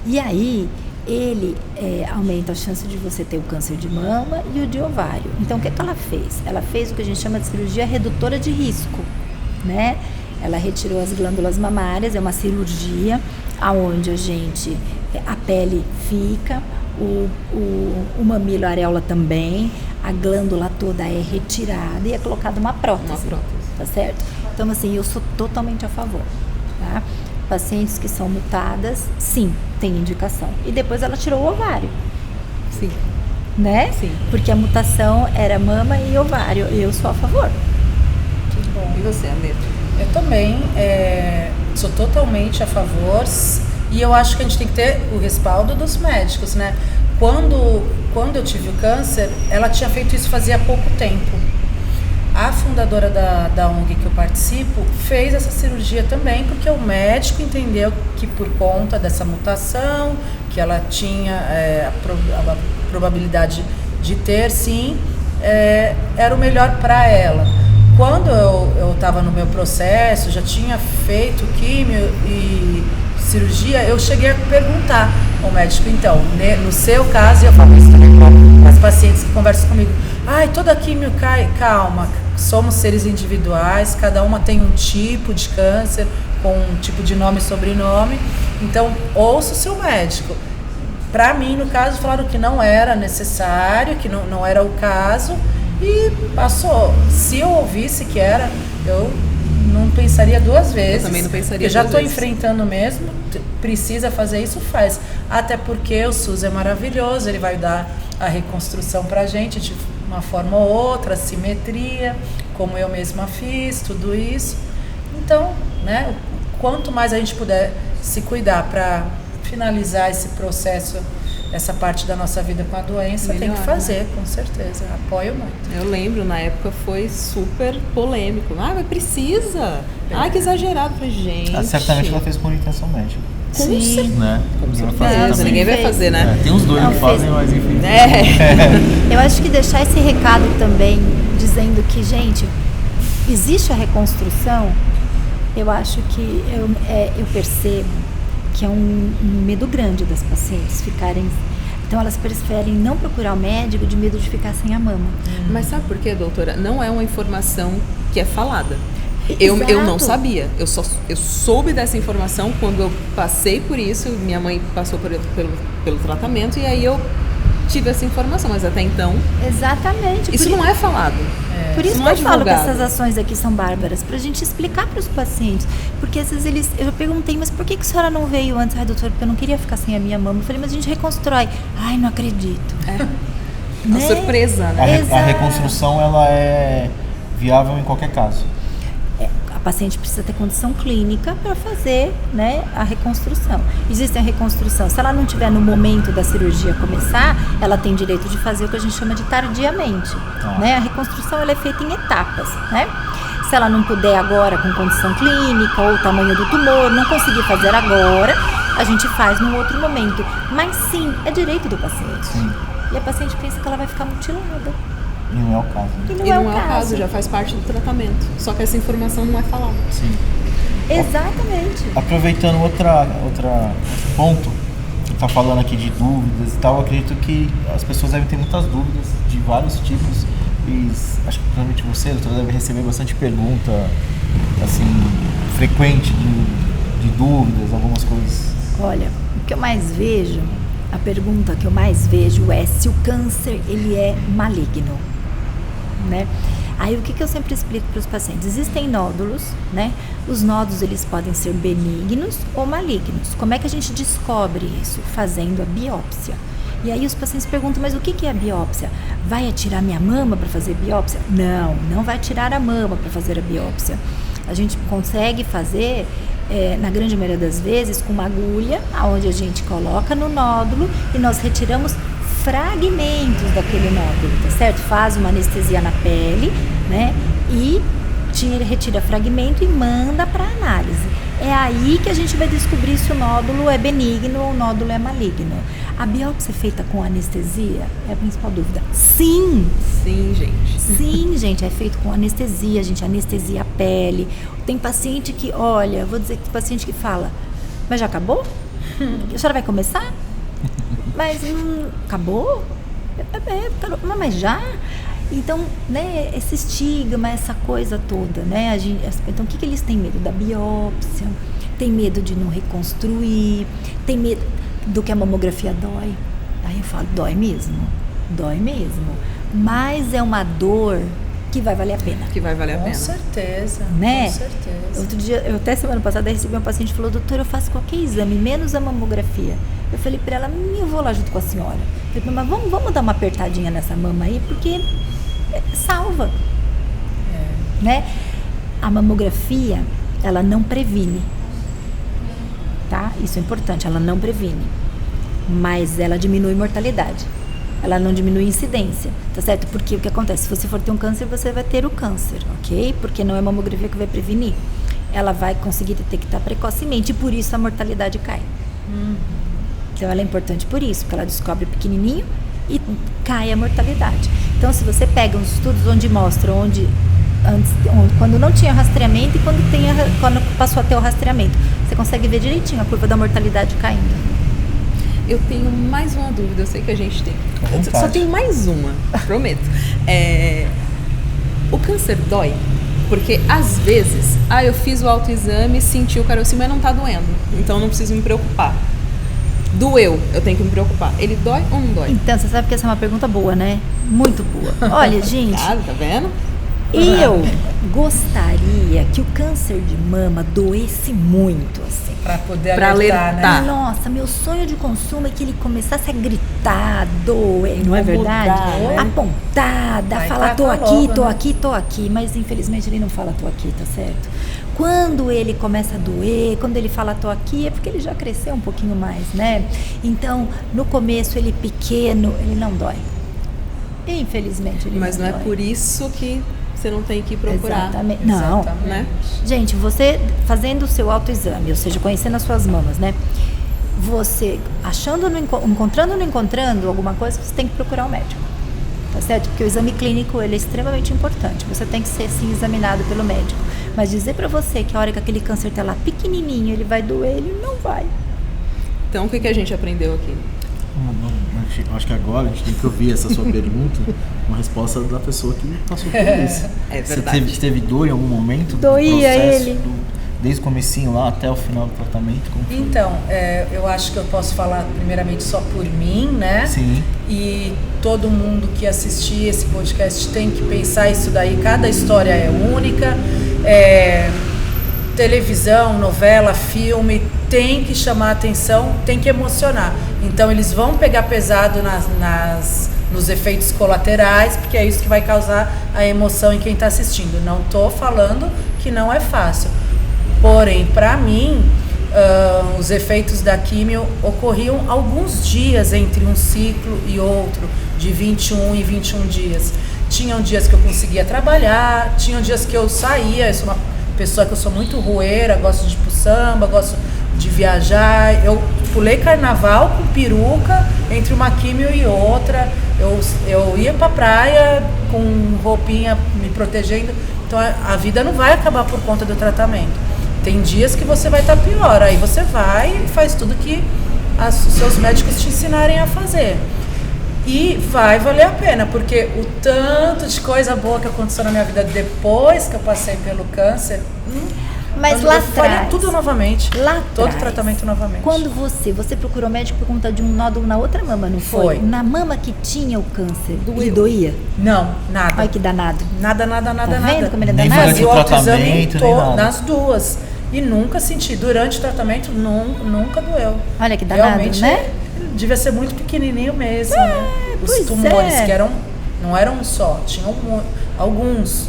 E aí, ele aumenta a chance de você ter o câncer de mama e o de ovário. Então, o que ela fez? Ela fez o que a gente chama de cirurgia redutora de risco, né? Ela retirou as glândulas mamárias, é uma cirurgia onde a pele fica, o mamilo, a areola também, a glândula toda é retirada e é colocada uma prótese. Tá certo? Então, assim, eu sou totalmente a favor, tá? Pacientes que são mutadas, sim, tem indicação. E depois ela tirou o ovário.
Sim.
Né?
Sim.
Porque a mutação era mama e ovário. Eu sou a favor.
Que bom. E você, Amir?
Eu também sou totalmente a favor. E eu acho que a gente tem que ter o respaldo dos médicos, né? Quando eu tive o câncer, ela tinha feito isso fazia pouco tempo. A fundadora da ONG que eu participo fez essa cirurgia também, porque o médico entendeu que por conta dessa mutação, que ela tinha a probabilidade de ter, sim, era o melhor para ela. Quando eu estava no meu processo, já tinha feito químio e cirurgia, eu cheguei a perguntar ao médico, então, no seu caso, e eu falo isso também com as pacientes que conversam comigo, toda químio calma, somos seres individuais, cada uma tem um tipo de câncer, com um tipo de nome e sobrenome, então ouça o seu médico. Para mim, no caso, falaram que não era necessário, que não era o caso, e passou. Se eu ouvisse que era, eu não pensaria duas vezes.
Eu também não pensaria
duas vezes. Eu já estou enfrentando mesmo, precisa fazer isso, faz. Até porque o SUS é maravilhoso, ele vai dar a reconstrução pra gente de uma forma ou outra, simetria, como eu mesma fiz, tudo isso. Então, né, quanto mais a gente puder se cuidar para finalizar esse processo essa parte da nossa vida com a doença, tem que fazer, com certeza. Apoio muito.
Eu lembro, na época foi super polêmico. Mas precisa? Ai, que exagerado. Falei, gente...
certamente ela fez por intenção médica.
Sim.
Né?
Ninguém vai fazer, né?
Tem uns dois que fazem, mas enfim.
Eu acho que deixar esse recado também, dizendo que, gente, existe a reconstrução, eu acho que eu percebo que é um medo grande das pacientes ficarem... Então elas preferem não procurar o médico de medo de ficar sem a mama.
Mas sabe por quê, doutora? Não é uma informação que é falada. Eu não sabia. Eu soube dessa informação quando eu passei por isso. Minha mãe passou pelo tratamento e aí eu tive essa informação. Mas até então...
Exatamente.
Isso não é falado.
Por isso que eu falo que essas ações aqui são bárbaras, pra gente explicar para os pacientes. Porque às vezes eu perguntei, mas por que a senhora não veio antes? Ai, doutor, porque eu não queria ficar sem a minha mama. Eu falei, mas a gente reconstrói. Ai, não acredito.
Uma surpresa, né?
A reconstrução, ela é viável em qualquer caso.
A paciente precisa ter condição clínica para fazer, né, a reconstrução. Existe a reconstrução. Se ela não tiver no momento da cirurgia começar, ela tem direito de fazer o que a gente chama de tardiamente. Né? A reconstrução ela é feita em etapas. Né? Se ela não puder agora com condição clínica ou tamanho do tumor, não conseguir fazer agora, a gente faz num outro momento. Mas sim, é direito do paciente.
Sim.
E a paciente pensa que ela vai ficar mutilada.
E não é o caso.
E não é o caso,
já faz parte do tratamento. Só que essa informação não é falada.
Sim.
Exatamente.
Aproveitando outro ponto, que está falando aqui de dúvidas e tal, eu acredito que as pessoas devem ter muitas dúvidas de vários tipos. E acho que provavelmente você, doutora, deve receber bastante pergunta, assim, frequente de dúvidas, algumas coisas.
Olha, o que eu mais vejo, a pergunta que eu mais vejo é se o câncer ele é maligno. Né? Aí o que eu sempre explico para os pacientes? Existem nódulos, né? Os nódulos eles podem ser benignos ou malignos. Como é que a gente descobre isso? Fazendo a biópsia. E aí os pacientes perguntam, mas o que é a biópsia? Vai atirar minha mama para fazer biópsia? Não, não vai tirar a mama para fazer a biópsia. A gente consegue fazer, na grande maioria das vezes, com uma agulha, onde a gente coloca no nódulo e nós retiramos fragmentos daquele nódulo, tá certo? Faz uma anestesia na pele, né? E retira fragmento e manda para análise. É aí que a gente vai descobrir se o nódulo é benigno ou o nódulo é maligno. A biópsia feita com anestesia é a principal dúvida. Sim!
Sim, gente.
Sim, gente, é feito com anestesia, a gente anestesia a pele. Tem paciente que, olha, vou dizer que tem paciente que fala, mas já acabou? A senhora vai começar? Mas acabou? Mas já? Então, né, esse estigma, essa coisa toda, né? Então, o que eles têm medo? Da biópsia, tem medo de não reconstruir, tem medo do que a mamografia dói. Aí eu falo, dói mesmo, mas é uma dor que vai valer a pena.
Que vai valer a pena.
Com certeza,
né?
Com certeza.
Outro dia, até semana passada, recebi uma paciente que falou, doutor, eu faço qualquer exame, menos a mamografia. Eu falei pra ela, eu vou lá junto com a senhora. Eu falei, mas vamos dar uma apertadinha nessa mama aí, porque salva. Né? A mamografia, ela não previne. Tá? Isso é importante, ela não previne. Mas ela diminui mortalidade. Ela não diminui incidência, tá certo? Porque o que acontece? Se você for ter um câncer, você vai ter o câncer, ok? Porque não é a mamografia que vai prevenir. Ela vai conseguir detectar precocemente e por isso a mortalidade cai. Então ela é importante por isso, porque ela descobre pequenininho e cai a mortalidade. Então se você pega uns estudos onde mostram quando não tinha rastreamento e quando passou a ter o rastreamento, você consegue ver direitinho a curva da mortalidade caindo.
Eu tenho mais uma dúvida, eu sei que a gente tem. Só tem mais uma, prometo. O câncer dói? Porque às vezes, eu fiz o autoexame, senti o carocinho, mas não tá doendo. Então não preciso me preocupar. Doeu, eu tenho que me preocupar. Ele dói ou não dói?
Então, você sabe que essa é uma pergunta boa, né? Muito boa. Olha, gente...
Tá vendo?
Eu gostaria que o câncer de mama doesse muito, assim.
Pra poder
Pra
alertar,
alertar.
né?
Nossa, meu sonho de consumo é que ele começasse a gritar, doer, não é
Mudar,
verdade?
né?
Apontada,
Vai
falar tô
tratar
aqui,
logo,
tô
né?
aqui, tô aqui. Mas infelizmente ele não fala tô aqui, tá certo? Quando ele começa a doer, quando ele fala tô aqui, é porque ele já cresceu um pouquinho mais, né? Então, no começo, ele pequeno, ele não dói. Infelizmente, ele
Mas não é
dói.
por isso que você não tem que procurar.
Exatamente. Não.
Exatamente.
Né?
Gente, você fazendo o seu autoexame, ou seja, conhecendo as suas mamas, né? Você achando, encontrando ou não encontrando alguma coisa, você tem que procurar um médico. Tá certo? Porque o exame clínico, ele é extremamente importante. Você tem que ser, sim, examinado pelo médico. Mas dizer pra você que a hora que aquele câncer tá lá pequenininho, ele vai doer, ele não vai.
Então, o que a gente aprendeu aqui?
Acho que agora a gente tem que ouvir essa sua pergunta, uma resposta da pessoa que passou por isso.
É
Você
verdade.
teve dor em algum momento? do
Doía
processo,
ele?
desde o comecinho lá até o final do tratamento? Como foi?
Então, eu acho que eu posso falar primeiramente só por mim, né?
Sim.
E todo mundo que assistir esse podcast tem que pensar isso daí. Cada história é única. Televisão, novela, filme, tem que chamar atenção, tem que emocionar. Então eles vão pegar pesado nos efeitos colaterais, porque é isso que vai causar a emoção em quem está assistindo. Não estou falando que não é fácil. Porém, para mim, os efeitos da químio ocorriam alguns dias entre um ciclo e outro, de 21 e 21 dias. Tinham dias que eu conseguia trabalhar, tinham dias que eu saía, eu sou uma pessoa que eu sou muito rueira, gosto de ir pro samba, gosto de viajar. Eu pulei carnaval com peruca entre uma químio e outra. Eu ia pra praia com roupinha me protegendo. Então a vida não vai acabar por conta do tratamento. Tem dias que você vai estar pior, aí você vai e faz tudo que os seus médicos te ensinarem a fazer. E vai valer a pena, porque o tanto de coisa boa que aconteceu na minha vida depois que eu passei pelo câncer,
Mas
eu
lá
faria
atrás,
tudo novamente.
lá
Todo
atrás,
tratamento novamente.
Quando você procurou médico por conta de um nódulo na outra mama, não foi?
Foi.
Na mama que tinha o câncer, ele doía?
Não, nada.
Olha que danado.
Nada.
Tá vendo como ele é
Nem
danado?
durante
Fazia
o
o autoexame
tratamento, nem nada.
nas duas. E nunca senti. Durante o tratamento, nunca doeu.
Olha que danado,
Realmente,
né?
devia ser muito pequenininho mesmo, né? Os
pois
tumores,
é.
que não eram um só, tinham alguns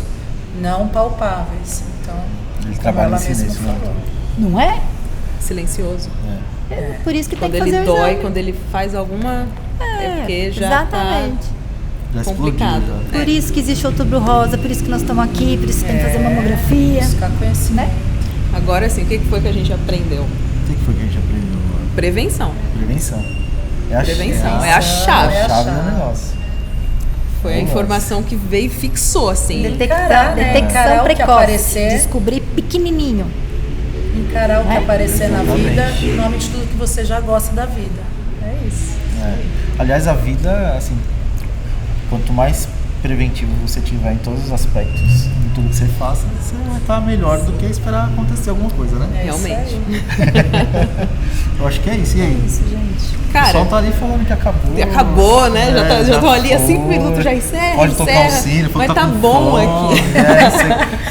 não palpáveis. Então,
Ele
como
trabalha
ela
em
mesma
silêncio, né?
falou.
Não é?
Silencioso.
É por isso que
Quando
tem que
ele
fazer o
dói,
exame.
quando ele faz alguma... É porque já
exatamente.
Já explodiu,
complicado.
já.
Por isso que existe Outubro Rosa, por isso que nós estamos aqui, por isso que tem que fazer mamografia.
Buscar conhecimento.
Né?
Agora, assim, o que foi que a gente aprendeu?
O que foi que a gente aprendeu agora?
Prevenção.
Prevenção. É a
Prevenção.
é
É a chave.
a chave
chave.
do negócio.
Foi a
Nossa.
informação que veio e fixou, assim.
Encarar, né?
Detecção
Encarar o que
precoce,
aparecer.
descobrir pequenininho.
Encarar o que
É.
aparecer na
Exatamente.
vida em nome de tudo que você já gosta da vida. É isso.
É. Aliás, a vida, assim, quanto mais preventivo você tiver em todos os aspectos, em tudo que você faça, você vai estar melhor do que esperar acontecer alguma coisa, né?
É
Realmente.
isso aí.
Eu acho que é isso. E aí?
Isso, gente.
O
Cara,
pessoal tá ali falando que acabou.
acabou, né? Já tô ali há
foi.
5 minutos, já encerra,
Pode tocar
encerra.
o sino,
Mas
tá
tá
com
bom
fome.
aqui.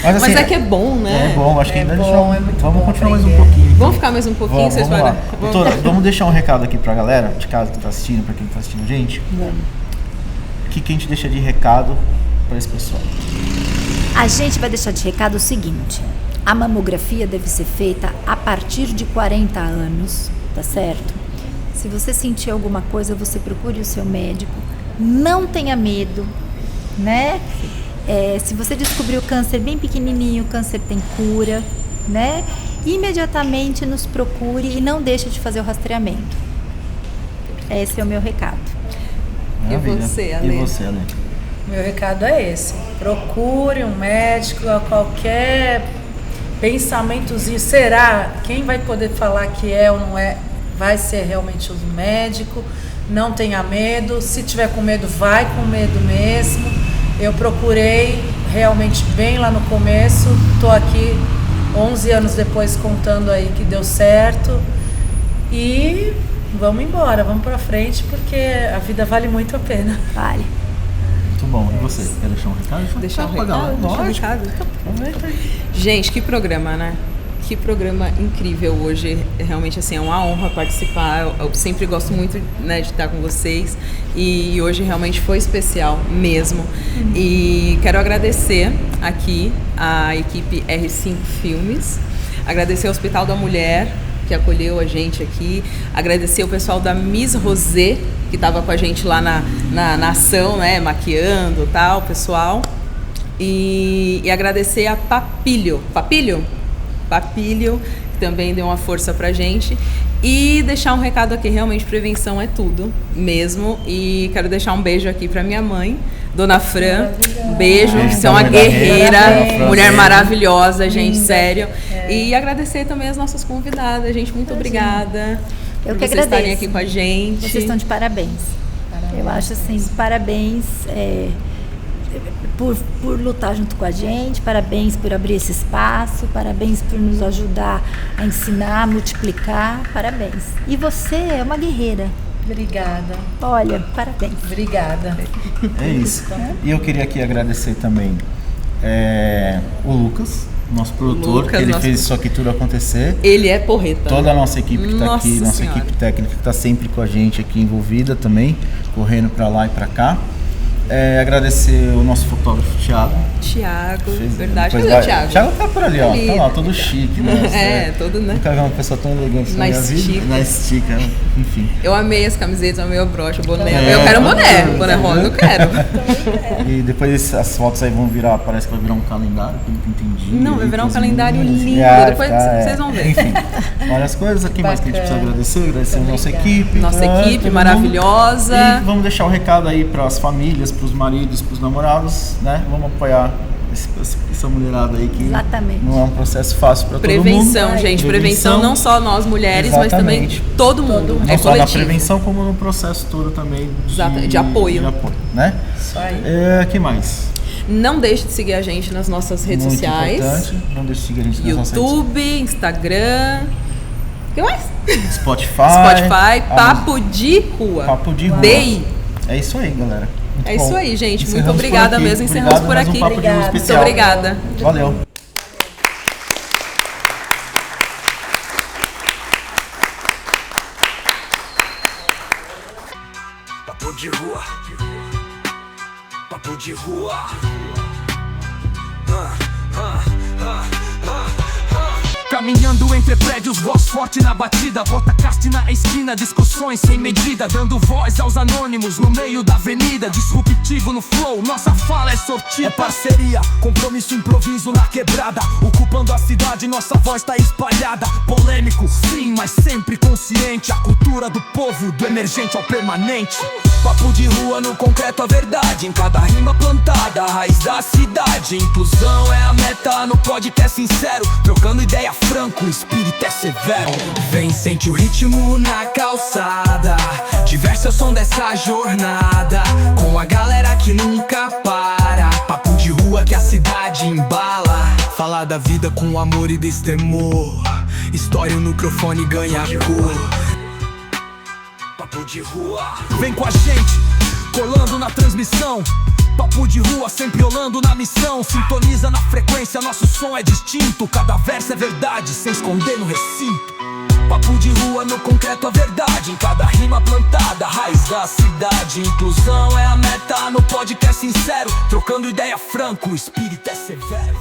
Mas, assim,
Mas é que é bom, né?
É bom, acho que
É
ainda
bom,
deixa-
é muito
vamos
bom
continuar mais um
aprender.
pouquinho. então.
Vamos ficar mais um pouquinho,
Vamos,
vocês
vamos lá.
vão...
Doutora, vamos deixar um recado aqui pra galera de casa que tá assistindo, pra quem tá assistindo a gente.
Vamos.
O que a gente deixa de recado pra esse pessoal?
A gente vai deixar de recado o seguinte: a mamografia deve ser feita a partir de 40 anos, tá certo? Se você sentir alguma coisa, você procure o seu médico. Não tenha medo, né? Se você descobrir o câncer bem pequenininho, o câncer tem cura, né? Imediatamente nos procure e não deixe de fazer o rastreamento. Esse é o meu recado.
Maravilha.
você, Ale?
E você, Ale?
Meu recado é esse. Procure um médico a qualquer pensamentozinho. Será? Quem vai poder falar que é ou não é? Vai ser realmente o médico. Não tenha medo. Se tiver com medo, vai com medo mesmo. Eu procurei realmente bem lá no começo. Estou aqui 11 anos depois contando aí que deu certo. E vamos embora, vamos pra frente, porque a vida vale muito a pena.
Vale.
Muito bom. E você? Quer deixar um recado?
Deixar um
Lógico.
recado? Gente, que programa, né? Que programa incrível hoje. Realmente, assim, é uma honra participar. Eu sempre gosto muito, né, de estar com vocês. E hoje realmente foi especial mesmo. E quero agradecer aqui a equipe R5 Filmes. Agradecer ao Hospital da Mulher, que acolheu a gente aqui. Agradecer o pessoal da Miss Rosé, que estava com a gente lá na ação, né, maquiando e tal, pessoal. E agradecer a Papilho, que também deu uma força pra gente. E deixar um recado aqui, realmente prevenção é tudo mesmo. E quero deixar um beijo aqui pra minha mãe, Dona Fran. Um beijo, você é uma guerreira, mulher maravilhosa, gente, sério. E agradecer também as nossas convidadas, gente, muito obrigada
Eu
por
que
vocês
agradeço.
estarem aqui com a gente.
Vocês estão de parabéns. Eu acho assim, parabéns por lutar junto com a gente, parabéns por abrir esse espaço, parabéns por nos ajudar a ensinar, a multiplicar, parabéns. E você é uma guerreira.
Obrigada.
Olha, parabéns.
Obrigada.
É isso. E eu queria aqui agradecer também o Lucas, nosso produtor,
Lucas,
que ele
nosso-
fez isso aqui tudo acontecer.
Ele é porreta.
Toda a nossa equipe que está
Nossa
aqui, nossa
Senhora.
equipe técnica que está sempre com a gente aqui envolvida também, correndo para lá e para cá. Agradecer o nosso fotógrafo Thiago.
Tiago,
Fez-
verdade.
depois
Cadê
vai-
o Thiago?
Thiago tá por ali, ó.
Ali.
Tá lá, todo chique, né?
Todo, né?
Nunca vi uma pessoa tão elegante na
Na
minha vida.
estica.
Na estica, enfim.
Eu amei as camisetas, amei o broche, o boné.
É,
Eu quero um boné,
tá
boné
vendo?
rosa, eu quero.
E depois as fotos aí vão virar, parece que vai virar um calendário, pelo que eu entendi.
Não, vai
aí
virar
com
um
as
calendário
meninas.
lindo, depois vocês vão ver.
Enfim, várias coisas aqui, mas que a gente precisa agradecer a nossa equipe.
Nossa
tá?
equipe
Todo mundo.
maravilhosa.
E vamos deixar o recado aí para as famílias, para os maridos, para os namorados, né? Vamos apoiar essa mulherada aí que
Exatamente.
não é um processo fácil para todo mundo.
Prevenção, gente. Prevenção não só nós mulheres, mas também
Exatamente.
todo mundo.
Não
É
só na
coletivo.
prevenção, como no processo todo também
De apoio.
né?
Isso aí.
Que mais?
Não deixe de seguir a gente nas nossas redes
Muito
sociais.
importante. Não deixe de seguir a gente nas nossas redes
YouTube, Instagram. O que mais?
Spotify.
Papo de Rua.
Papo de Rua.
DI.
É isso aí, galera. Muito
É
bom.
isso aí, gente.
Encerramos
Muito obrigada
por aqui.
mesmo. Encerramos
Obrigado,
por
mais um
aqui.
Papo de Rua
Obrigada.
Muito
especial.
obrigada.
Valeu.
Papo de rua. Papo de rua. Caminhando entre prédios, voz forte na batida. Bota caste na esquina, discussões sem medida. Dando voz aos anônimos no meio da avenida. Disruptivo no flow, nossa fala é sortida. É parceria, compromisso, improviso na quebrada. Ocupando a cidade, nossa voz tá espalhada. Polêmico, sim, mas sempre consciente. A cultura do povo, do emergente ao permanente. Papo de rua no concreto, a verdade. Em cada rima plantada, a raiz da cidade. Inclusão é a meta no podcast sincero. Trocando ideia franco, o espírito é severo. Vem, sente o ritmo na calçada. Diverte o som dessa jornada. Com a galera que nunca para. Papo de rua que a cidade embala. Falar da vida com amor e destemor. História, o microfone ganha cor. Papo de rua. Vem com a gente, colando na transmissão. Papo de rua, sempre olhando na missão. Sintoniza na frequência, nosso som é distinto. Cada verso é verdade, sem esconder no recinto. Papo de rua, no concreto a verdade. Em cada rima plantada, raiz da cidade. Inclusão é a meta no podcast sincero. Trocando ideia franco, o espírito é severo.